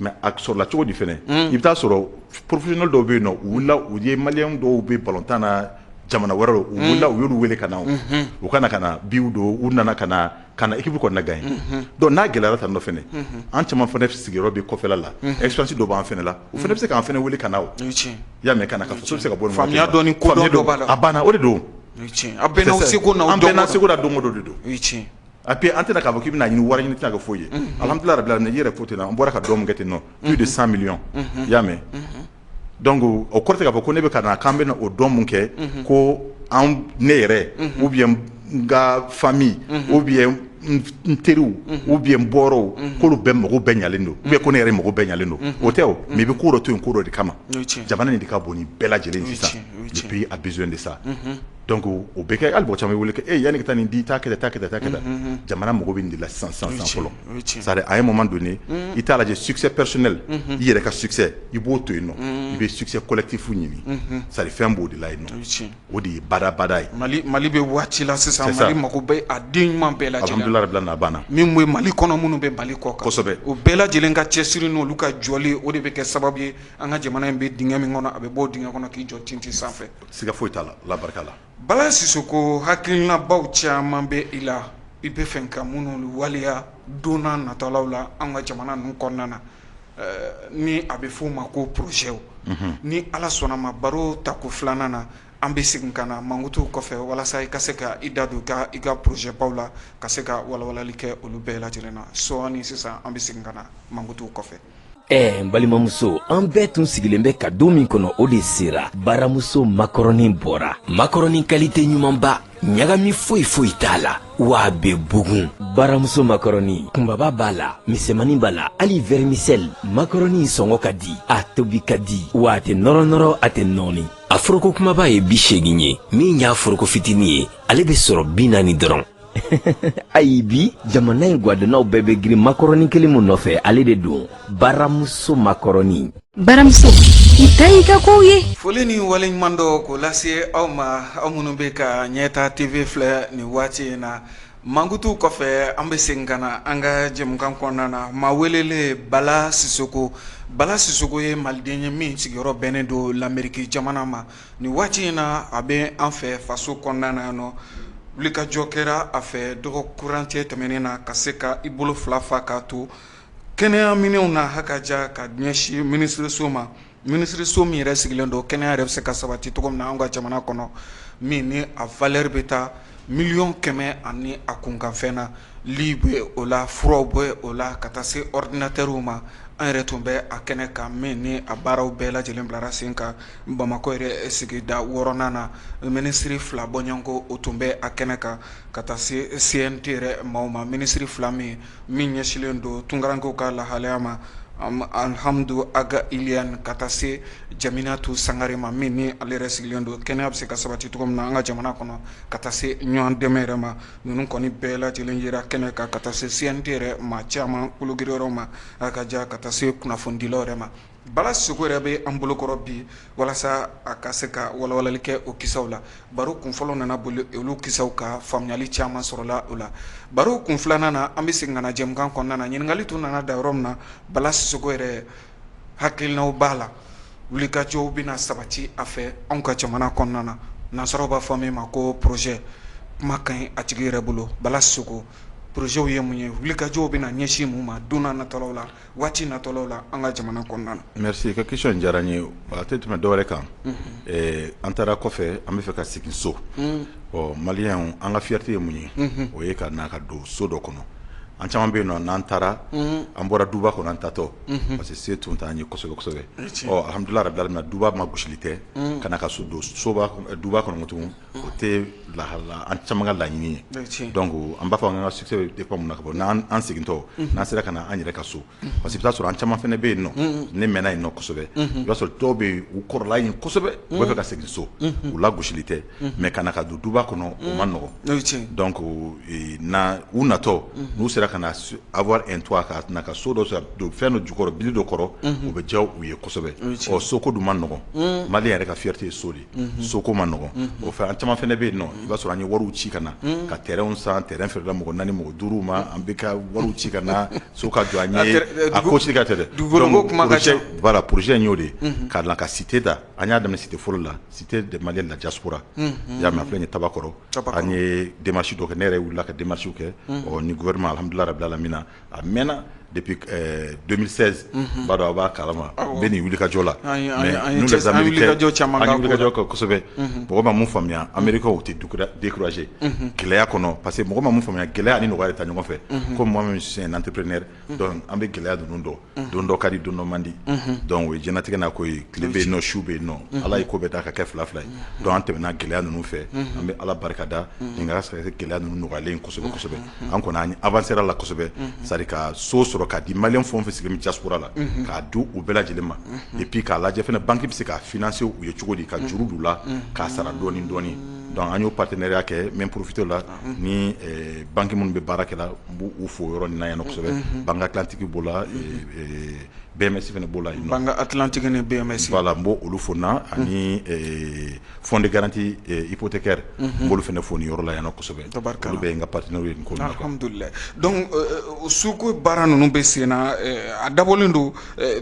mais a sɔrɔla cogo di fɛnɛ i bɛ taa sɔrɔ professionnel dɔw bɛ yen nɔ u wulila u ye maliyɛn dɔw bɛ ballontan na jamana wɛrɛ u wulila u y'olu wele ka na u kana ka na biw don u nana ka na équipe kɔnɔna gagner donc n'a gɛlɛyara tan dɔ fɛnɛ an caman fɛnɛ sigiyɔrɔ bɛ kɔfɛla la expérience dɔ b'an fɛnɛ la u fɛnɛ bɛ se k'an fɛnɛ wele ka na o i y'a mɛn ka na ka fɔ so bɛ se ka bɔ nin faamuya dɔ ni kodɔn dɔ b'a la a banna o de don a bɛɛ n'aw seko n'aw dɔn an bɛɛ n'an seko n'a dɔn o de don et puis an tɛna k'a fɔ k'i bɛna ɲini wari ɲini tɛna kɛ foyi ye alhamdulilayi rabil alamin i yɛrɛ ko ten na an bɔra ka dɔn mun kɛ ten nɔ plus de 100 millions i y'a mɛn donc o kɔrɔ tɛ k'a fɔ ko ne bɛ ka na k'an bɛna o dɔn mun kɛ ko ne yɛrɛ ou bien n ka famille ou bien n teriw ou bien n bɔrɔw k'olu bɛɛ mago bɛɛ ɲalen don ou bien ko ne yɛrɛ mago bɛɛ ɲalen don o tɛ o mais i bɛ ko dɔ to yen ko dɔ de kama jamana nin de ka bon ni bɛɛ lajɛlen sisan le pays a besoin de ça donc o bɛ kɛ hali mɔgɔ caman bɛ wele kɛ yanni ka taa nin di taa kɛ tan jamana mago bɛ nin de la sisan fɔlɔ c'est à dire à un moment donné i t'a lajɛ succès personnel i yɛrɛ ka succès i b'o to yen nɔ i bɛ succès collectif ɲini c'est à dire fɛn b'o de la yen nɔ o de ye badabada ye Mali bɛ waati la sisan Mali mago bɛ a den ɲuman bɛɛ lajɛlen alhamdulilayi rabil alamin a banna min bɛ Mali kɔnɔ minnu bɛ Mali kɔ kan kosɛbɛ o bɛɛ lajɛlen ka cɛsiri n'olu ka jɔli o de bɛ kɛ sababu ye an ka jamana in bɛ dingɛ min kɔnɔ a bɛ bɔ o dingɛ kɔnɔ k'i jɔ tintin sanfɛ siga foyi t'a la ala barika la Bala Sisoko hakilinabaw caman bɛ i la i bɛ fɛ ka minnu waleya don n'a nataw la an ka jamana ninnu kɔnɔna na ni a bɛ f'o ma ko projet ni ala sɔnna ma baro tako filanan na an bɛ segin ka na mankutu kɔfɛ walasa i ka se ka i da don i ka projet baw la ka se ka walawalali kɛ olu bɛɛ lajɛlen na sɔɔni sisan an bɛ segin ka na mankutu kɔfɛ. n balimamuso an bɛɛ tun sigilen bɛ ka don min kɔnɔ o de sera baramuso makɔrɔni bɔra makɔrɔni kalite ɲumanba ɲagami foyi t'a la wa a bɛ bugun baramuso makɔrɔni kunbaba b'a la misɛmani b'a la hali vermicelle makɔrɔni sɔngɔ ka di a tobi ka di wa a tɛ nɔrɔ a tɛ nɔɔni a foroko kumaba ye 80 ye min y'a foroko fitinin ye ale bɛ sɔrɔ 40 dɔrɔn ayi bi jamana in gwadɔnaw bɛɛ bɛ girin makɔrɔni kelen mun nɔfɛ ale de don baramuso makɔrɔni baramuso i ta i ka kow ye foli ni waleɲuman dɔ k'o lase aw ma aw minnu bɛ ka ɲɛta tv filɛ nin waati in na mankutu kɔfɛ an bɛ segin ka na an ka jɛmukan kɔnɔna na maa welele Bala Sisoko ye maliden ye min sigiyɔrɔ bɛnnen don l'Amérique jamana ma nin waati in na a bɛ an fɛ faso kɔnɔna na yan nɔ wulikajɔ kɛra a fɛ dɔgɔ kurancɛ tɛmɛnen na ka se ka i bolo fila fa k'a to kɛnɛya minɛnw na hakaja ka ɲɛsin minisiriso ma minisiriso min yɛrɛ sigilen don kɛnɛya yɛrɛ bɛ se ka sabati cogo min na an ka jamana kɔnɔ min ni a valeur bɛ taa 100 ani a kunkanfɛn na li bɛ o la furaw bɛ o la ka taa se ordinatɛrw ma an yɛrɛ tun bɛ a kɛnɛ kan min ni a baaraw bɛɛ lajɛlen bilara sen kan Bamakɔ yɛrɛ sigida 6nan na minisiri 2 bɔɲɔgɔnko o tun bɛ a kɛnɛ kan ka taa se CNT yɛrɛ maaw ma minisiri 2 min ɲɛsilen don tunkarankew ka lahalaya ma Alhamdu Aga Iliane ka taa se Jaminatu Sangare ma min ni ale yɛrɛ sigilen don kɛnɛya bɛ se ka sabati cogo min na an ka jamana kɔnɔ ka taa se ɲɔgɔn dɛmɛ yɛrɛ ma ninnu kɔni bɛɛ lajɛlen yera kɛnɛ kan ka taa se CNT yɛrɛ maa caman kulogiriyɔrɔ ma a ka ja ka taa se kunnafonidilaw yɛrɛ ma Bala Soko yɛrɛ bɛ an bolokɔrɔ bi walasa a ka se ka walawalali kɛ o kisaw la baro kun fɔlɔ nana boli olu kisaw ka faamuyali caman sɔrɔla o la baro kun filanan na an bɛ segin ka na jɛmukan kɔnɔna na ɲininkali tun nana da yɔrɔ min na Bala Soko yɛrɛ hakilinaw b'a la wulikajɔw bɛna sabati a fɛ anw ka jamana kɔnɔna na nansaraw b'a fɔ min ma ko projet kuma ka ɲi a tigi yɛrɛ bolo Bala Soko projets ye mun ye wulikajɔw bɛna ɲɛsin mun ma don n'a nataw la waati nataw la an ka jamana kɔnɔna na. Merci ka question diyara n ye a tɛ tɛmɛ dɔwɛrɛ kan an taara kɔfɛ an bɛ fɛ ka segin so maliyɛnw an ka fierté ye mun ye o ye ka na ka don so dɔ kɔnɔ an caman bɛ yen nɔ n'an taara an bɔra duba kɔnɔ an tatɔ parce que se tun t'an ye kosɛbɛ kosɛbɛ alhamdulilayi rabbil alamin duba ma gosili tɛ ka na ka so don duba kɔnɔ tugun o tɛ lahala an caman ka laɲini ye donc an b'a fɔ an ka succès bɛ dépend mun na ka bɔ n'an segintɔ n'an sera ka na an yɛrɛ ka so parce que i bɛ taa sɔrɔ an caman fana bɛ yen nɔ ne mɛnna yen nɔ kosɛbɛ i b'a sɔrɔ dɔw bɛ yen u kɔrɔla yen kosɛbɛ u bɛ fɛ ka segin so u la gosili tɛ mais ka na ka don duba kɔnɔ o ma nɔgɔn donc u natɔ n'u sera ka na avoir un toit ka na ka so dɔ sɔrɔ don fɛn dɔ jukɔrɔ bili dɔ kɔrɔ u bɛ diya u ye kosɛbɛ soko dun ma nɔgɔn maliyɛn yɛrɛ ka fierté ye so de soko ma nɔgɔn o fɛ an caman fana bɛ yen nɔ i b'a sɔrɔ an ye wariw ci ka na ka terrain san terrain feerela mɔgɔ 4 mɔgɔ 5 ma an bɛ ka wariw ci ka na so ka jɔ an ye a ko ci ka tɛ dɛ donc voilà projet in y'o de ka na ka cité da an y'a daminɛ cité fɔlɔ la cité de Maliens de la diaspora y'a mɛn a filɛ nin ye Tabakɔrɔ an ye démarche dɔ kɛ ne yɛrɛ wulila ka démarche kɛ ni gouvernement alhamdulilayi rabbil alamin a mɛnna depuis 2016 b'a dɔn a b'a kalama bɛ nin wulikajɔ la mais nous les Américains an ye wulikajɔ kɛ kosɛbɛ mɔgɔ ma mun faamuya Américains u tɛ décourager gɛlɛya kɔnɔ parce que mɔgɔ ma mun faamuya gɛlɛya ani nɔgɔya de ta ɲɔgɔn fɛ comme moi-même je suis un entrepreneur donc an bɛ gɛlɛya ninnu dɔn don dɔ ka di don dɔ man di donc o ye diɲɛlatigɛ n'a ko ye tile bɛ yen nɔ su bɛ yen nɔ Ala ye ko bɛɛ da ka kɛ fila fila ye donc an tɛmɛna gɛlɛya ninnu fɛ an bɛ Ala barikada nin ka se ka kɛ gɛlɛya ninnu nɔgɔyalen kosɛbɛ kosɛbɛ an kɔni an avancé la kosɛbɛ c'est à dire ka so sɔrɔ ka di maliyɛn fɛn o fɛn sigilen bɛ diaspora la k'a di u bɛɛ lajɛlen ma et puis k'a lajɛ fɛnɛ banque bɛ se ka financer u ye cogo di ka juru d'u la k'a sara dɔɔni dɔɔni donc an y'o partenariat kɛ n bɛ profiter la ni banque minnu bɛ baara kɛ la n b'u fo yɔrɔ nin na yan nɔ kosɛbɛ Banque Atlantique b'o la BMS fɛnɛ b'o la yen nɔ Banque Atlantique ni BMS voilà n b'o olu fo na ani fonds de garantie hypothécaire n b'olu fɛnɛ fo nin yɔrɔ la yan nɔ kosɛbɛ olu bɛ n ka partenaire ye nin ko la alhamdulilayi donc suko baara ninnu bɛ sen na a dabɔlen don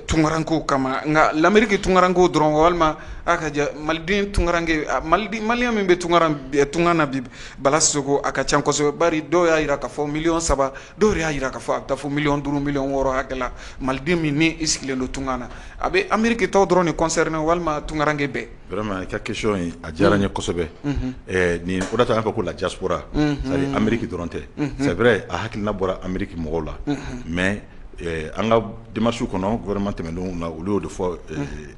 tunkarankew kama nka l'Amérique tunkarankew dɔrɔn walima a ka ja maliden tunkaranke maliyɛn min bɛ tunga na bi Bala Soko a ka ca kosɛbɛ bari dɔw y'a jira k'a fɔ 3 dɔw y'a jira k'a fɔ a bɛ taa fɔ 5 6 hakɛ la maliden min ni i sigilen don tunga na a bɛ Amérique tɔw dɔrɔn de concerné walima tunkaranke bɛɛ vraiment i ka question in a diyara n ye kosɛbɛ nin o de ta an fɔ ko la diaspora c'est à dire Amérique dɔrɔn tɛ c'est vrai a hakilina bɔra Amérique mɔgɔw la mais an ka démarche kɔnɔ gouvernement tɛmɛnenw na olu y'o de fɔ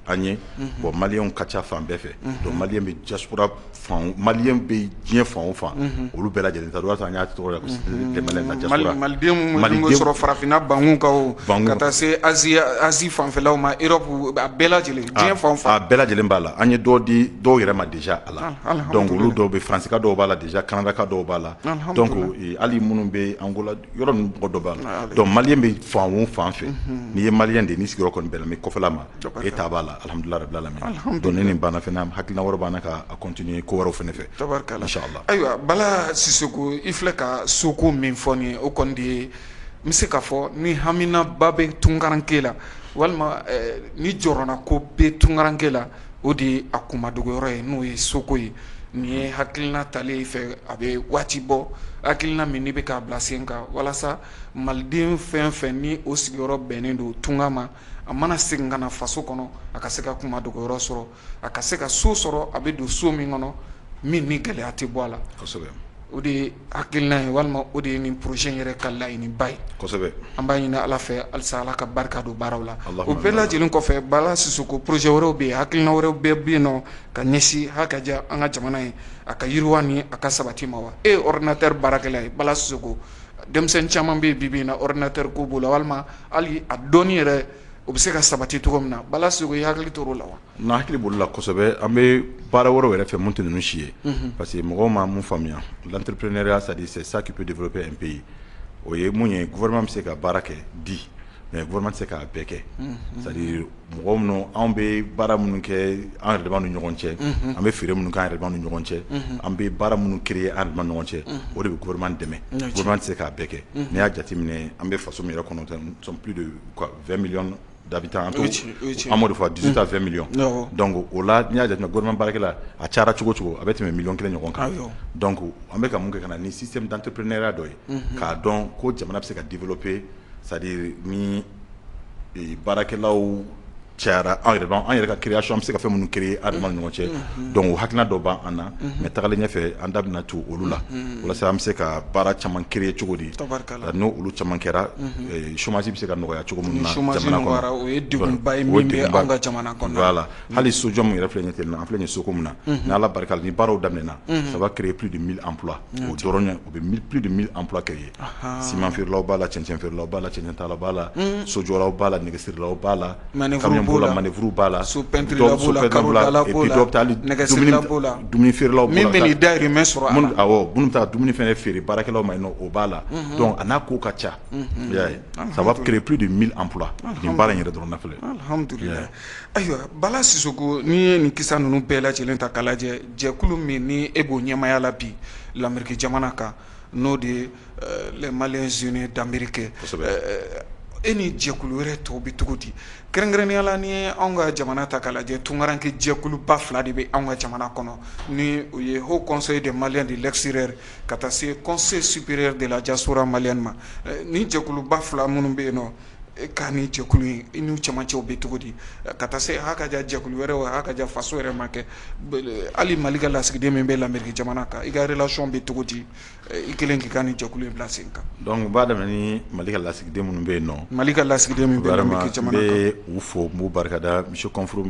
an ye bon maliyɛnw ka ca fan bɛɛ fɛ donc maliyɛn bɛ diaspora fan maliyɛn bɛ diɲɛ fan o fan olu bɛɛ lajɛlen ta don an y'a tɔgɔ la ko les Maliens de la diaspora maliden minnu bɛ sɔrɔ farafinna bankun kan ka taa se Asie fanfɛlaw ma Europe a bɛɛ lajɛlen diɲɛ fan o fan a bɛɛ lajɛlen b'a la an ye dɔ di dɔw yɛrɛ ma déjà a la donc olu dɔw bɛ Faransi ka dɔw b'a la déjà Canada ka dɔw b'a la donc hali minnu bɛ Angola yɔrɔ ninnu mɔgɔ dɔ b'a la donc maliyɛn bɛ fan o fan fɛ n'i ye maliyɛn de ni sigiyɔrɔ kɔni bɛnna mɛ kɔfɛla ma e t'a b'a la alhamdulilayi rabbil alamin donc ne nin banna fɛnɛ hakilina wɛrɛ b'an na ka continuer ko wɛrɛw fɛnɛ fɛ inchallah ayiwa Bala Sisoko i filɛ ka soko min fɔ nin ye o kɔni de ye n bɛ se k'a fɔ ni haminaba bɛ tunkaranke la walima ni jɔrɔna ko bɛ tunkaranke la o de ye a kunmadogoyɔrɔ ye n'o ye soko ye nin ye hakilina talen fɛ a bɛ waati bɔ hakilina min n'i bɛ k'a bila sen kan walasa maliden fɛn fɛn ni o sigiyɔrɔ bɛnnen don tunga ma a mana segin ka na faso kɔnɔ a ka se ka kuma dogoyɔrɔ sɔrɔ a ka se ka so sɔrɔ a bɛ don so min kɔnɔ min ni gɛlɛya tɛ bɔ a la o de ye hakilina ye walima o de ye nin projet in yɛrɛ ka laɲiniba ye an b'a ɲini ala fɛ halisa ala ka barika don baaraw la o bɛɛ lajɛlen kɔfɛ Bala Sisoko projet wɛrɛw bɛ yen hakilina wɛrɛw bɛɛ bɛ yen nɔ ka ɲɛsin hakaja an ka jamana ye a ka yiriwa ni a ka sabati ma wa e ye ordinateur baarakɛla ye Bala Sisoko denmisɛnnin caman bɛ yen bi bi in na ordinateur ko b'o la walima hali a dɔnni yɛrɛ o bɛ se ka sabati cogo min na Bala Sisoko i hakili t'o la wa n'a hakili b'o la kosɛbɛ an bɛ baara wɛrɛw yɛrɛ fɛ mun tɛ ninnu si ye parce que mɔgɔw ma mun faamuya l'entrepreneuriat c'est ça qui peut développer un pays o ye mun ye gouvernement bɛ se ka baara kɛ di mais gouvernement tɛ se k'a bɛɛ kɛ c'est à dire mɔgɔ minnu anw bɛ baara minnu kɛ an yɛrɛ dama ni ɲɔgɔn cɛ an bɛ feere minnu kɛ an yɛrɛ dama ni ɲɔgɔn cɛ an bɛ baara minnu créer an yɛrɛ dama ni ɲɔgɔn cɛ o de bɛ gouvernement dɛmɛ gouvernement tɛ se k'a bɛɛ kɛ n'i y'a jateminɛ an bɛ faso min yɛrɛ kɔnɔ nous sommes plus de 20 millions d'habitants en tout en mode fois 18 à 20 millions donc au la n'i y'a jateminɛ gouvernement baarakɛla a cayara cogo cogo a bɛ tɛmɛ million kelen ɲɔgɔn kan donc an bɛ ka mun kɛ ka na ni système d'entrepreneuriat dɔ ye k'a dɔn ko jamana bɛ se ka développer c'est à dire ni baarakɛlaw cayara an yɛrɛ ka création an bɛ se ka fɛn minnu créer adama ni ɲɔgɔn cɛ donc o hakilina dɔ b'an na mais tagalen ɲɛfɛ an da bɛna to olu la walasa an bɛ se ka baara caman créer cogo di n'o olu caman kɛra chômage bɛ se ka nɔgɔya cogo min na jamana kɔnɔ o ye degunba ye min bɛ an ka jamana kɔnɔ voilà hali sojɔ min yɛrɛ filɛ ɲɛ tɛ na an filɛ ɲɛ soko min na ni ala barika la ni baaraw daminɛna ça va créer plus de 1000 emplois o dɔrɔn o bɛ plus de 1000 emplois créer ciment feerelaw b'a la cɛncɛn feerelaw b'a la cɛncɛn tala b'a la sojɔlaw b'a la nɛgɛsirilaw b'a la manœuvre b'a la so peinture b'o la carreau dala b'o la nɛgɛsirila b'o la dumuni feerelaw b'o la min bɛ nin dahirimɛ sɔrɔ a la awɔ minnu bɛ taa dumuni fɛnɛ feere baarakɛlaw ma yen nɔ o b'a la donc a n'a ko ka ca ça va créer plus de 1000 emplois nin baara in yɛrɛ dɔrɔn na filɛ alhamdulilayi ayiwa Bala Sisoko n'i ye nin kisa ninnu bɛɛ lajɛlen ta k'a lajɛ jɛkulu min ni e b'o ɲɛmaya la bi l'Amérique jamana kan n'o de ye les Maliens Unis d'Amérique e ni jɛkulu wɛrɛ tɔw bɛ cogo di kɛrɛnkɛrɛnnenya la ni ye anw ka jamana ta k'a lajɛ tunkaranke jɛkuluba 2 de bɛ anw ka jamana kɔnɔ ni o ye Haut Conseil des Maliens de l'extérieur ka taa se Conseil supérieur de la diaspora malienne ma ni jɛkuluba 2 minnu bɛ yen nɔ k'a ni jɛkulu in i n'u cɛmancɛw bɛ cogo di ka taa se hakaja jɛkulu wɛrɛ wa hakaja faso yɛrɛ ma kɛ hali Mali ka lasigiden min bɛ l'Amérique jamana kan i ka relation bɛ cogo di i kelen k'i ka nin jɛkulu in bila sen kan donc n b'a daminɛ ni Mali ka lasigiden minnu bɛ yen nɔ Mali ka lasigiden min bɛ l'Amérique jamana kan n bɛ u fo n b'u barikada monsieur Konfuru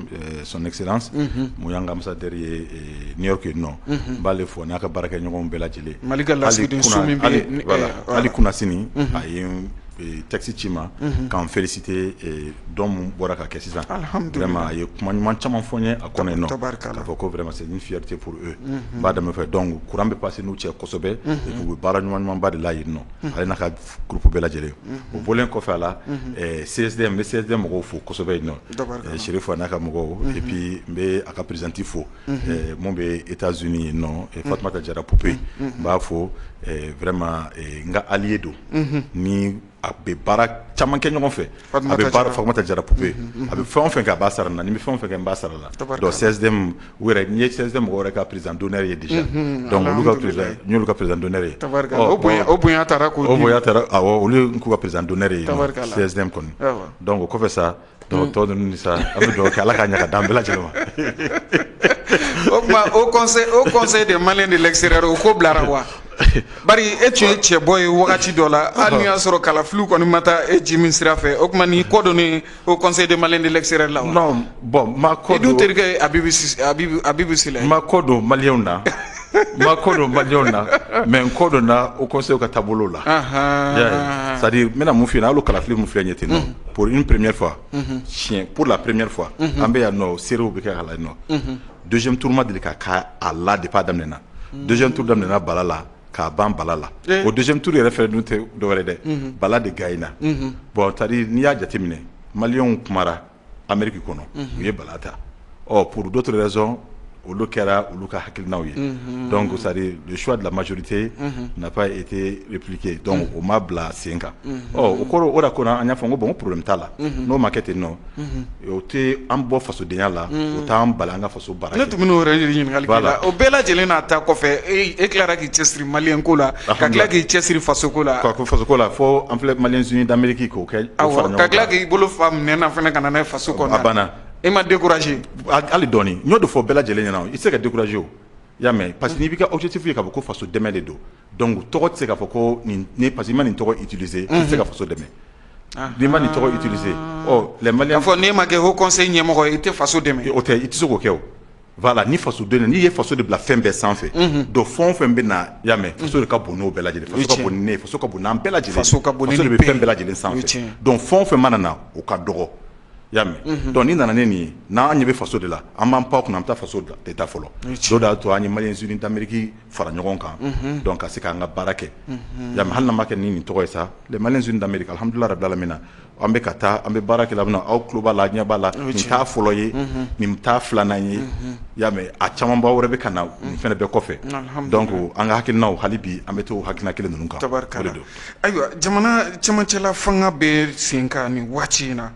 son excellence mun y'an ka ambassadeur ye New York yen nɔ n b'ale fo n'a ka baarakɛɲɔgɔnw bɛɛ lajɛlen Mali ka lasigiden su min bɛ hali kunasini a ye texte ci ma k'an féliciter dɔn mun bɔra ka kɛ sisan vraiment a ye kuma ɲuman caman fɔ n ye a kɔnɔ yen nɔ k'a fɔ ko vraiment c'est une fierté pour eux n b'a daminɛ fɛ donc courant bɛ passer n'u cɛ kosɛbɛ et puis u bɛ baara ɲumanba de la yen nɔ ale n'a ka groupe bɛɛ lajɛlen o bɔlen kɔfɛ a la CSDM n bɛ CSDM mɔgɔw fo kosɛbɛ yen nɔ Sherifu n'a ka mɔgɔw et puis n bɛ a ka présidente fo mun bɛ États-Unis yen nɔ Fatumata Jara Pupe n b'a fo vraiment n ka allié don ni a bɛ baara caman kɛ ɲɔgɔn fɛ a bɛ baara Fatumata Jara Pupe a bɛ fɛn o fɛn kɛ a b'a sara na ni bɛ fɛn o fɛn kɛ n b'a sara la donc CSDM u yɛrɛ n ye CSDM mɔgɔw yɛrɛ ka président d'honneur ye déjà donc olu ka président n y'olu ka président d'honneur ye o bonya taara k'o di o bonya taara awɔ olu ye n k'u ka président d'honneur ye CSDM kɔni donc o kɔfɛ sa donc tɔ ninnu ni sa a bɛ dugawu kɛ Ala k'a ɲɛ ka d'an bɛɛ lajɛlen ma o tuma au conseil des Maliens de l'extérieur o ko bilara wa bari e tun ye cɛbɔ ye wagati dɔ la hali n'o y'a sɔrɔ kalafiliw kɔni ma taa e ji min sira fɛ o tuma n'i kɔ donni au conseil des Maliens de l'extérieur la wa non bon ma kɔ don i dun terikɛ Abibu Sile ma kɔ don Maliens na ma kɔ don Maliens na mais n kɔ donna au conseil ka taabolo la c'est-à-dire n bɛna mun f'i ɲɛna hali kalafili mun filɛ nin ye ten nɔ pour une première fois pour la première fois an bɛ yan nɔ seerew bɛ kɛ a la yen nɔ deuxième tour ma deli ka k'a la depuis a daminɛna deuxième tour daminɛna Bala la k'a ban Bala la o deuxième tour yɛrɛ fɛ dun tɛ dɔwɛrɛ dɛ Bala de gagnera bon c'est-à-dire n'i y'a jateminɛ Maliens kumara Amérique kɔnɔ u ye Bala ta pour d'autres raisons olu kɛra olu ka hakilinaw ye donc c'est à dire le choix de la majorité n'a pas été répliqué donc o ma bila sen kan o kɔrɔ o da ko an y'a fɔ ko bon problème t'a la n'o ma kɛ ten nɔ o tɛ an bɔ fasodenya la o t'an bali an ka faso baara kɛ ne tun bɛ n'o yɛrɛ ɲininkali kɛ la o bɛɛ lajɛlen n'a ta kɔfɛ e tilara k'i cɛsiri maliyɛn ko la ka tila k'i cɛsiri faso ko la faso ko la fo an filɛ Maliens Unis d'Amérique k'o kɛ awɔ ka tila k'i bolo fa minɛn fana ka na n'a ye faso kɔnɔ a banna e ma découragé hali dɔɔni n y'o de fɔ bɛɛ lajɛlen ɲɛna i tɛ se ka découragé o i y'a mɛn parce que n'i b'i ka objectif ye k'a fɔ ko faso dɛmɛ de don donc tɔgɔ tɛ se k'a fɔ ko nin parce que i ma nin tɔgɔ utiliser i tɛ se ka faso dɛmɛ n'i ma nin tɔgɔ utiliser les Maliens k'a fɔ n'e ma kɛ haut conseil ɲɛmɔgɔ ye i tɛ faso dɛmɛ o tɛ i tɛ se k'o kɛ o voilà ni faso den n'i ye faso de bila fɛn bɛɛ sanfɛ donc fɛn o fɛn bɛ na i y'a mɛn faso de ka bon n'o bɛɛ lajɛlen faso ka bon ni ne ye faso ka bon n'an bɛɛ lajɛlen faso de bɛ fɛn bɛɛ lajɛlen sanfɛ donc fɛn o fɛn mana na o ka dɔgɔ i y'a mɛn donc n'i nana ne nin ye n'an ɲɛ bɛ faso de la an b'an pan kunna an bɛ taa faso de ta fɔlɔ o de y'a to an ye Maliens Unis d'Amérique fara ɲɔgɔn kan donc ka se k'an ka baara kɛ i y'a mɛn hali n'an ma kɛ ni nin tɔgɔ ye sa les Maliens Unis d'Amérique alhamdulilayi rabbil alamin an bɛ ka taa an bɛ baara kɛ la aw tulo b'a la ɲɛ b'a la nin t'a fɔlɔ ye nin t'a filanan ye i y'a mɛn a camanba wɛrɛ bɛ ka na nin fɛnɛ bɛɛ kɔfɛ donc an ka hakilinaw hali bi an bɛ to hakilina kelen ninnu kan tabarikala ayiwa jamana cɛmancɛla fanga bɛ sen kan nin waati in na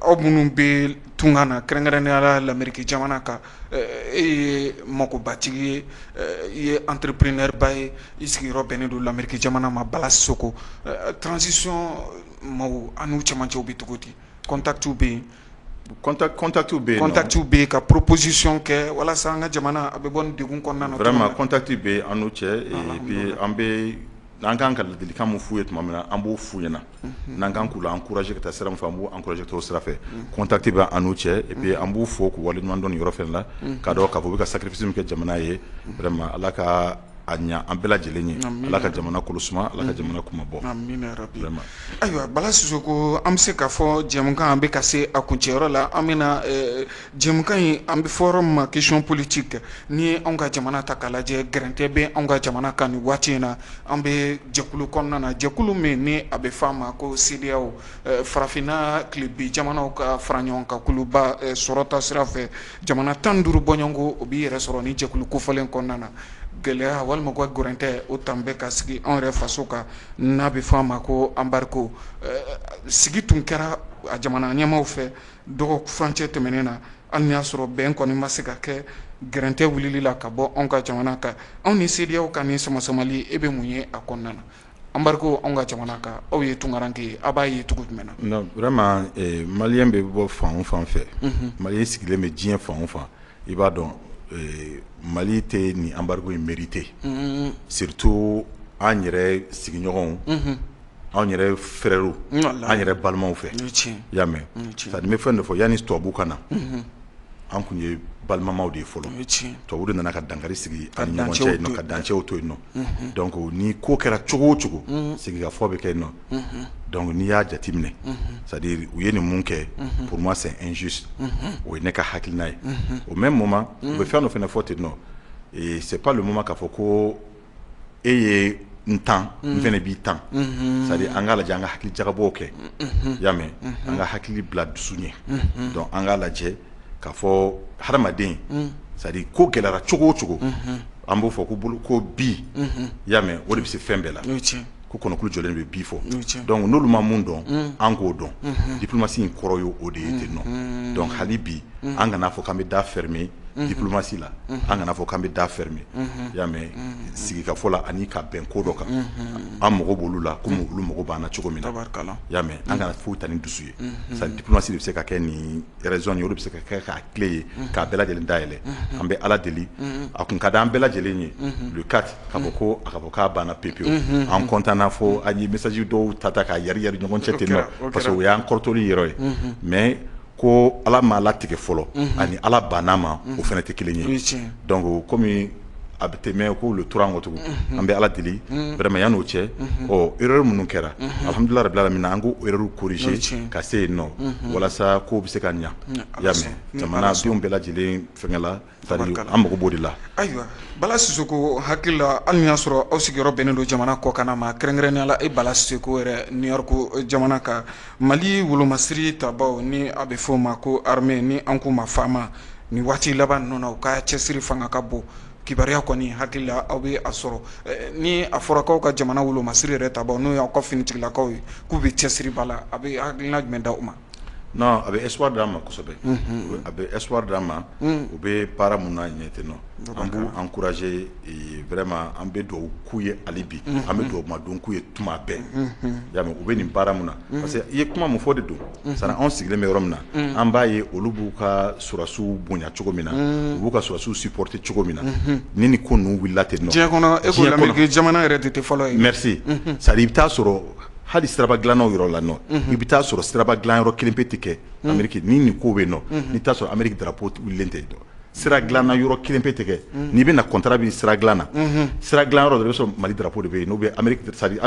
aw minnu bɛ tunga na kɛrɛnkɛrɛnnenya la l'Amérique jamana kan e ye magobatigi ye i ye entrepreneur ba ye i sigiyɔrɔ bɛnnen don l'Amérique jamana ma Bala Sisoko transition maaw an n'u cɛmancɛw bɛ cogo di contacts bɛ yen contacts bɛ yen ka proposition kɛ walasa an ka jamana a bɛ bɔ nin degun kɔnɔna na vraiment contacts bɛ yen an n'u cɛ et puis an bɛ n'an kan ka ladilikan mun f'u ye tuma min na an b'o f'u ɲɛna n'an kan k'u la encourager ka taa sira min fɛ an b'u encourager ka taa o sira fɛ contact bɛ an n'u cɛ et puis an b'u fo k'u waleɲuman dɔn nin yɔrɔ fɛnɛ la k'a dɔn k'a fɔ u bɛ ka sacrifice min kɛ jamana ye vraiment Ala ka a ɲa an bɛɛ lajɛlen ye Ala ka jamana kolo suma Ala ka jamana kuma bɔ amina yarabi ayiwa Bala Sisoko an bɛ se k'a fɔ jɛmukan an bɛ ka se a kuncɛyɔrɔ la an bɛna jɛmukan in an bɛ fɔ yɔrɔ min ma question politique ni ye anw ka jamana ta k'a lajɛ gɛrɛntɛ bɛ anw ka jamana kan nin waati in na an bɛ jɛkulu kɔnɔna na jɛkulu min ni a bɛ fɔ a ma ko CEDEAO farafinna tilebi jamanaw ka fara ɲɔgɔn kan kuluba sɔrɔta sira fɛ jamana 15 bɔɲɔgɔnko o b'i yɛrɛ sɔrɔ ni jɛkulu kofɔlen kɔnɔna na gɛlɛya walima ko gɛrɛntɛ o tan bɛ ka sigi anw yɛrɛ faso kan n'a bɛ fɔ a ma ko embargo sigi tun kɛra a jamana ɲɛmaaw fɛ dɔgɔ furancɛ tɛmɛnen na hali ni y'a sɔrɔ bɛn kɔni ma se ka kɛ gɛrɛntɛ wulili la ka bɔ anw ka jamana kan anw ni CEDEAO ka nin samasamali e bɛ mun ye a kɔnɔna na embargo anw ka jamana kan aw ye tungaranke ye a b'a ye cogo jumɛn na non vraiment maliyɛn bɛ bɔ fan o fan fɛ maliyɛn sigilen bɛ diɲɛ fan o fan i b'a dɔn Mali tɛ ni embargo in mérité surtout an yɛrɛ sigiɲɔgɔnw an yɛrɛ frères an yɛrɛ balimaw fɛ i y'a mɛn c'est à dire n bɛ fɛn dɔ fɔ yanni tubabu ka na an kun ye balimamaw de ye fɔlɔ tubabu de nana ka dankari sigi an ni ɲɔgɔn cɛ yen nɔ ka dancɛw to yen nɔ donc ni ko kɛra cogo o cogo sigikafɔ bɛ kɛ yen nɔ donc n'i y'a jateminɛ c'est à dire u ye nin mun kɛ pour moi c'est injuste o ye ne ka hakilina ye au même moment u bɛ fɛn dɔ fɛnɛ fɔ ten nɔ et c'est pas le moment k'a fɔ ko e ye n tan n fɛnɛ b'i tan c'est à dire an k'a lajɛ an ka hakili jagabɔw kɛ i y'a mɛn an ka hakili bila dusu ɲɛ donc an k'a lajɛ k'a fɔ hadamaden c'est à dire ko gɛlɛyara cogo o cogo an b'o fɔ ko bi i y'a mɛn o de bɛ se fɛn bɛɛ la ko kɔnɔkulu jɔlen bɛ bi fɔ donc n'olu ma mun dɔn an k'o dɔn diplomatie in kɔrɔ ye o de ye ten nɔ donc hali bi an kana fɔ k'an bɛ da fermer diplomatie la an kana fɔ k'an bɛ da fermer i y'a mɛn sigikafɔ la ani ka bɛn ko dɔ kan an mago b'olu la komi olu mago b'an na cogo min na i y'a mɛn an kana foyi ta ni dusu ye c'est à dire diplomatie de bɛ se ka kɛ nin raison ye o de bɛ se ka kɛ k'a clé ye k'a bɛɛ lajɛlen dayɛlɛ an bɛ Ala deli a kun ka di an bɛɛ lajɛlen ye le 4 k'a fɔ ko a ka fɔ k'a banna pepewu an content n'a fɔ an ye message dɔw ta k'a yari ɲɔgɔn cɛ ten nɔ parce que o y'an kɔrɔtɔli yɔrɔ ye mais ko Ala m'a latigɛ fɔlɔ ani Ala banna ma o fɛnɛ tɛ kelen ye donc komi a bɛ tɛmɛ ko le tora an kɔ tugun an bɛ Ala deli vraiment yan'o cɛ erreur minnu kɛra alhamdulilayi rabbil alamin an k'o erreur corriger ka se yen nɔ walasa ko bɛ se ka ɲa i y'a mɛn jamanadenw bɛɛ lajɛlen fɛngɛ la c'est à dire an mago b'o de la ayiwa Bala Sisoko hakili la hali ni y'a sɔrɔ aw sigiyɔrɔ bɛnnen don jamana kɔkan ma kɛrɛnkɛrɛnnenya la e Bala Sisoko yɛrɛ New York jamana kan Mali wolomasiri tabaw ni a bɛ fɔ o ma ko armée ni an k'u ma faama ni waati laban ninnu na u ka cɛsiri fanga ka bon kibaruya kɔni hakili la aw bɛ a sɔrɔ ni a fɔra k'aw ka jamana wolomasiri yɛrɛ ta bɔ n'o y'aw ka finitigilakaw ye k'u bɛ cɛsiri ba la a bɛ hakilina jumɛn da u ma. non a bɛ espoir d'an ma kosɛbɛ a bɛ espoir d'an ma u bɛ baara mun na ɲɛ ten nɔ an b'u encourager vraiment an bɛ dugawu k'u ye hali bi an bɛ dugawu ma don k'u ye tuma bɛɛ y'a mɛn u bɛ nin baara mun na parce que i ye kuma mun fɔ de don sara anw sigilen bɛ yɔrɔ min na an b'a ye olu b'u ka surasiw bonya cogo min na u b'u ka surasiw supporter cogo min na ni nin ko ninnu wulila ten nɔ diɲɛ kɔnɔ e ko lamɛnni jamana yɛrɛ de tɛ fɔlɔ ye. merci sari i bɛ taa sɔrɔ hali siraba dilannaw yɔrɔ la nɔ i bɛ taa sɔrɔ siraba dilan yɔrɔ kelen pe tɛ kɛ Amérique ni nin ko bɛ yen nɔ n'i t'a sɔrɔ Amérique drapeau wulilen tɛ sira dilanna yɔrɔ kelen pe tɛ kɛ n'i bɛna contrat bi sira dilan na sira dilan yɔrɔ dɔ i bɛ sɔrɔ Mali drapeau de bɛ yen n'o bɛ Amérique ta ye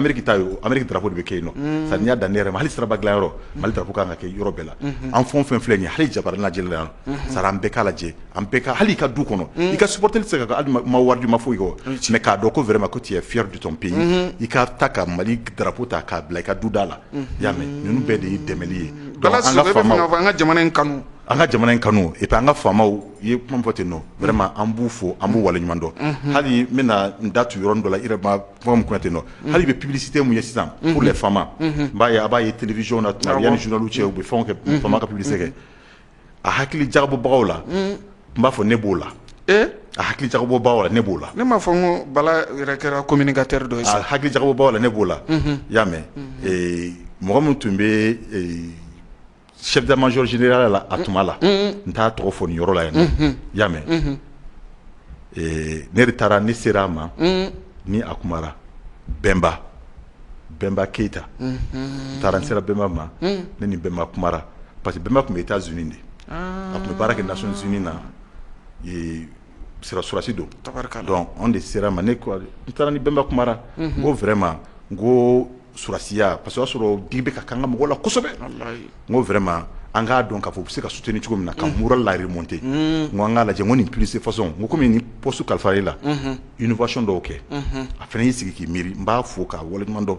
Amérique drapeau de bɛ kɛ yen nɔ sani n'i y'a dan ne yɛrɛ ma hali siraba dilan yɔrɔ Mali drapeau kan ka kɛ yɔrɔ bɛɛ la an fɛn o fɛn filɛ nin ye hali jabaranin lajɛli la sara an bɛɛ k'a lajɛ an bɛɛ ka hali i ka du kɔnɔ i ka supporter tɛ se ka hali ma wari di ma foyi kɔ mais k'a dɔn ko vraiment ko tu es fier de ton pays i ka ta ka Mali drapeau ta k'a bila i ka du da la i y'a mɛn ninnu bɛɛ de ye dɛmɛli ye donc an ka faamaw an ka jamana in kanu an ka jamana in kanu et puis an ka faamaw i ye kuma fɔ ten nɔ vraiment an b'u fo an b'u waleɲuman dɔn hali n bɛna n da tu yɔrɔnin dɔ la i yɛrɛ ma kuma min kunna ten nɔ hali bɛ publicité mun ye sisan pour les famas n b'a ye a b'a ye télévision na tuma yanni journaliw cɛ u bɛ fɛnw kɛ fama ka publicité kɛ a hakili jagabɔbagaw la n b'a fɔ ne b'o la a hakili jagabɔbagaw la ne b'o la ne m'a fɔ n ko Bala yɛrɛ kɛra communicateur dɔ ye sa a hakili jagabɔbagaw la ne b'o la i y'a mɛn mɔgɔ min tun bɛ chef d'état-major général la a tuma la n t'a tɔgɔ fɔ nin yɔrɔ la yan nɔ i y'a mɛn ne de taara ne sera a ma ni a kumara Bɛnba Keita n taara n sera Bɛnba ma ne ni Bɛnba kumara parce que Bɛnba tun bɛ États-Unis de a tun bɛ baara kɛ Nations Unies na surasi don donc on de sera ma ne ko n taara ni Bɛnba kumara n ko vraiment n ko surasiya parce que o y'a sɔrɔ digi bɛ ka k'an ka mɔgɔw la kosɛbɛ n ko vraiment an k'a dɔn k'a fɔ u bɛ se ka soutenir cogo min na ka moral la remonter n ko an k'a lajɛ n ko nin plus façon n ko komi ni poste kalifara la innovation dɔw kɛ a fana y'i sigi k'i miiri n b'a fo k'a waleɲuman dɔn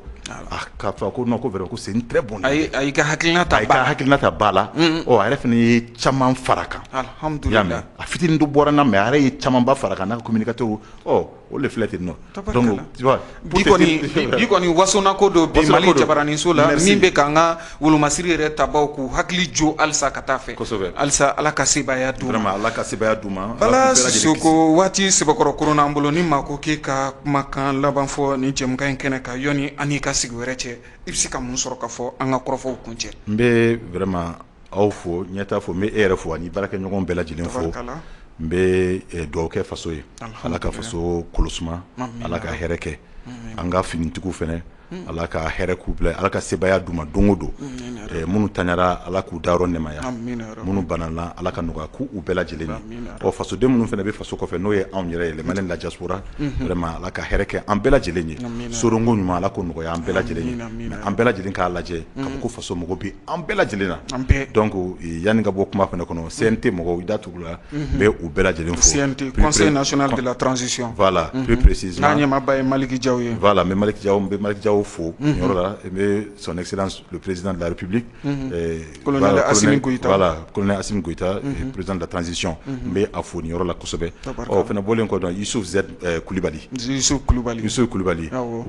k'a fɔ ko non ko vraiment ko c'est une très bonne idée a y'i ka hakilina ta ba a y'i ka hakilina ta ba la ɔ a yɛrɛ fana ye caman fara kan alhamdulilah a fitinin dɔ bɔra n na mais a yɛrɛ ye camanba fara kan n'a ka communicateur ɔ o le filɛ ten nɔ donc tu vois bi kɔni wasona ko dɔ bi Mali jabaraniso la min bɛ k'an ka wolomasiri yɛrɛ tabaw k'u hakili jo halisa ka taa fɛ halisa Ala ka sebaya d'u ma vraiment Ala ka sebaya d'u ma Bala Sisoko waati sɛbɛkɔrɔ korona an bolo ni maa ko k'e ka kumakan laban fɔ ni jɛmukan in kɛnɛ kan yɔni an n'i ka sigi wɛrɛ cɛ i bɛ se ka mun sɔrɔ ka fɔ an ka kɔrɔfɔw kun cɛ. n bɛ vraiment aw fo ɲɛta fo n bɛ e yɛrɛ fo ani baarakɛɲɔgɔn bɛɛ lajɛlen fo n bɛ dugawu kɛ faso ye Ala ka faso kolosuma Ala ka hɛrɛ kɛ an ka finitigiw fɛnɛ Ala ka hɛrɛ k'u bila Ala ka sebaya d'u ma don o don minnu taɲara Ala k'u dayɔrɔ nɛmaya minnu banana Ala ka nɔgɔya k'u bɛɛ lajɛlen ye ɔ fasoden minnu fɛnɛ bɛ faso kɔfɛ n'o ye anw yɛrɛ ye les Maliens de la diaspora vraiment Ala ka hɛrɛ kɛ an bɛɛ lajɛlen ye soronko ɲuman Ala k'o nɔgɔya an bɛɛ lajɛlen ye mais an bɛɛ lajɛlen k'a lajɛ k'a fɔ ko faso mago bɛ an bɛɛ lajɛlen na donc yanni ka bɔ kuma fɛnɛ kɔnɔ CNT mɔgɔw i da tugu la n bɛ u bɛɛ lajɛlen fo CNT Conseil national de la transition voilà plus précisément n'a ɲɛmaaba ye Maliki Diaw ye voilà n bɛ Maliki Diaw fo yɔrɔ la n bɛ son excellence le président de la République colonel Assimi Goïta voilà colonel Assimi Goïta président de la transition n bɛ a fo nin yɔrɔ la kosɛbɛ ɔ fɛnɛ bɔlen kɔ dɔn Youssouf Z Coulibaly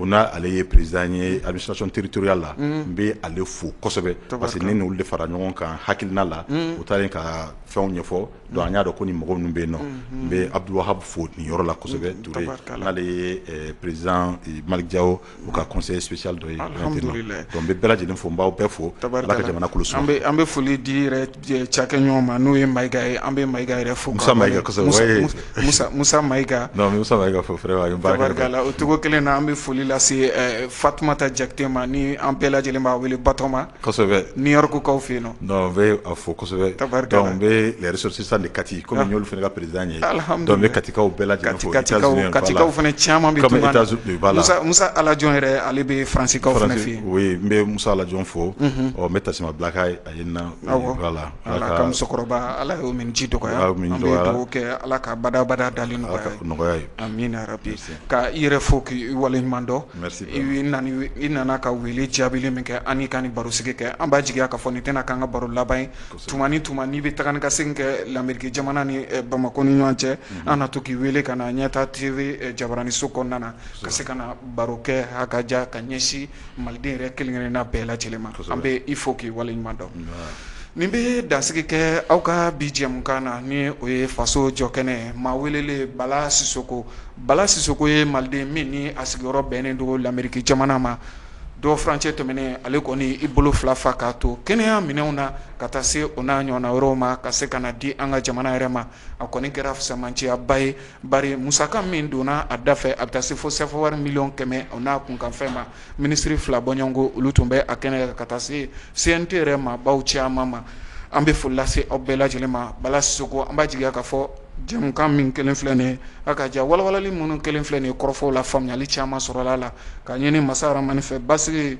o n'a ale ye président ye administration territoriale la n bɛ ale fo kosɛbɛ parce que ne n'olu de fara ɲɔgɔn kan hakilina la u taalen ka fɛnw ɲɛfɔ donc an y'a dɔn ko ni mɔgɔ minnu bɛ yen nɔ n bɛ Abdulwahab fo nin yɔrɔ la kosɛbɛ Touré n'ale ye président Maliki Diaw u ka conseiller spécial dɔ ye donc n bɛ bɛɛ lajɛlen fo n b'aw bɛɛ fo Ala ka jamana kɔlɔsi an bɛ foli di yɛrɛ cakɛɲɔgɔn ma n'o ye Mayiga ye an bɛ Mayiga yɛrɛ fo Musa Mayiga kosɛbɛ Musa Mayiga non Musa Mayiga fo vraiment tabarikala o cogo kelen na an bɛ foli lase Fatumata Jakite ma ni an bɛɛ lajɛlen b'a wele Batoma kosɛbɛ New York kaw fɛ yen nɔ non n bɛ a fo kosɛbɛ donc n bɛ les ressortissants de Kati comme n y'olu fana ka président ye donc n bɛ Katikaw bɛɛ lajɛlen fo Katikaw fana caman bɛ tunga Musa Alajon yɛrɛ ale bɛ Faransi kaw fana fɛ yen oui n bɛ Musa Alajon fo ɔ n bɛ Tasima Blaka a ye n na voilà Ala ka musokɔrɔba Ala y'o min ji dɔgɔya an bɛ dugawu kɛ Ala ka badabada dali nɔgɔya ye amina rabi ka i yɛrɛ fo k'i waleɲuman dɔn i nana ka wele jaabili min kɛ an ka ni barosigi kɛ an b'a jigiya k'a fɔ nin tɛna k'an ka baro laban ye tuma ni tuma n'i bɛ taga ni ka segin kɛ lamɛn lameriki jamana ni Bamako ni ɲɔgɔn cɛ an na to k'i wele ka na ɲɛta TV Jabarani so kɔnɔna na ka se ka na baro kɛ hakaja ka ɲɛsin maliden yɛrɛ kelen-kelenna bɛɛ lajɛlen ma an bɛ i fo k'i waleɲuman dɔn nin bɛ dansigi kɛ aw ka bi jɛmukan na ni o ye faso jɔkɛnɛ maa welele Bala Sisoko ye maliden min ni a sigiyɔrɔ bɛnnen don lameriki jamana ma dɔw furancɛ tɛmɛnen ale kɔni i bolo fila fa k'a to kɛnɛya minɛnw na ka taa se o n'a ɲɔgɔnna wɛrɛw ma ka se ka na di an ka jamana yɛrɛ ma a kɔni kɛra fisamanciyaba ye bari musaka min donna a da fɛ a bɛ taa se fo sɛfɛwari miliyɔn 100 o n'a kunkanfɛn ma minisiri fila bɔɲɔgɔnko olu tun bɛ a kɛnɛ ka taa se CNT yɛrɛ ma baw caman ma an bɛ foli lase aw bɛɛ lajɛlen ma Bala Sisoko an b'a jigiya ka fɔ jɛmukan min kelen filɛ nin ye a ka ja walawalali minnu kelen filɛ nin ye kɔrɔfɔw la faamuyali caman sɔrɔla la ka ɲini masa Rahamani fɛ basigi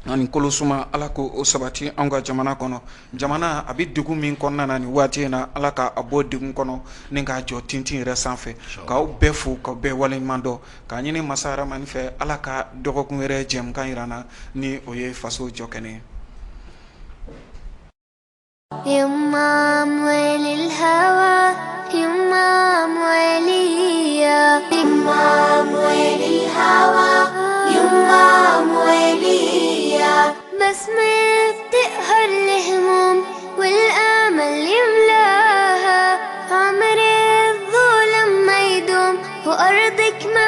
ani kolosuma ala ko o sabati an ka jamana kɔnɔ jamana a bɛ degun min kɔnɔna na nin waati in na ala ka a bɔ degun kɔnɔ ni k'a jɔ tintin yɛrɛ sanfɛ k'aw bɛɛ fo k'aw bɛɛ waleɲuman dɔn k'a ɲini masa Rahamani fɛ ala ka dɔgɔkun wɛrɛ jɛmukan yira na ni o ye faso jɔkɛnɛ ye. يمام ويل الهوى يمام ويليا يمام ويل الهوى يمام ويليا بس ما بتقهر الهموم والامل يملاها عمر الظلم ما يدوم وارضك ما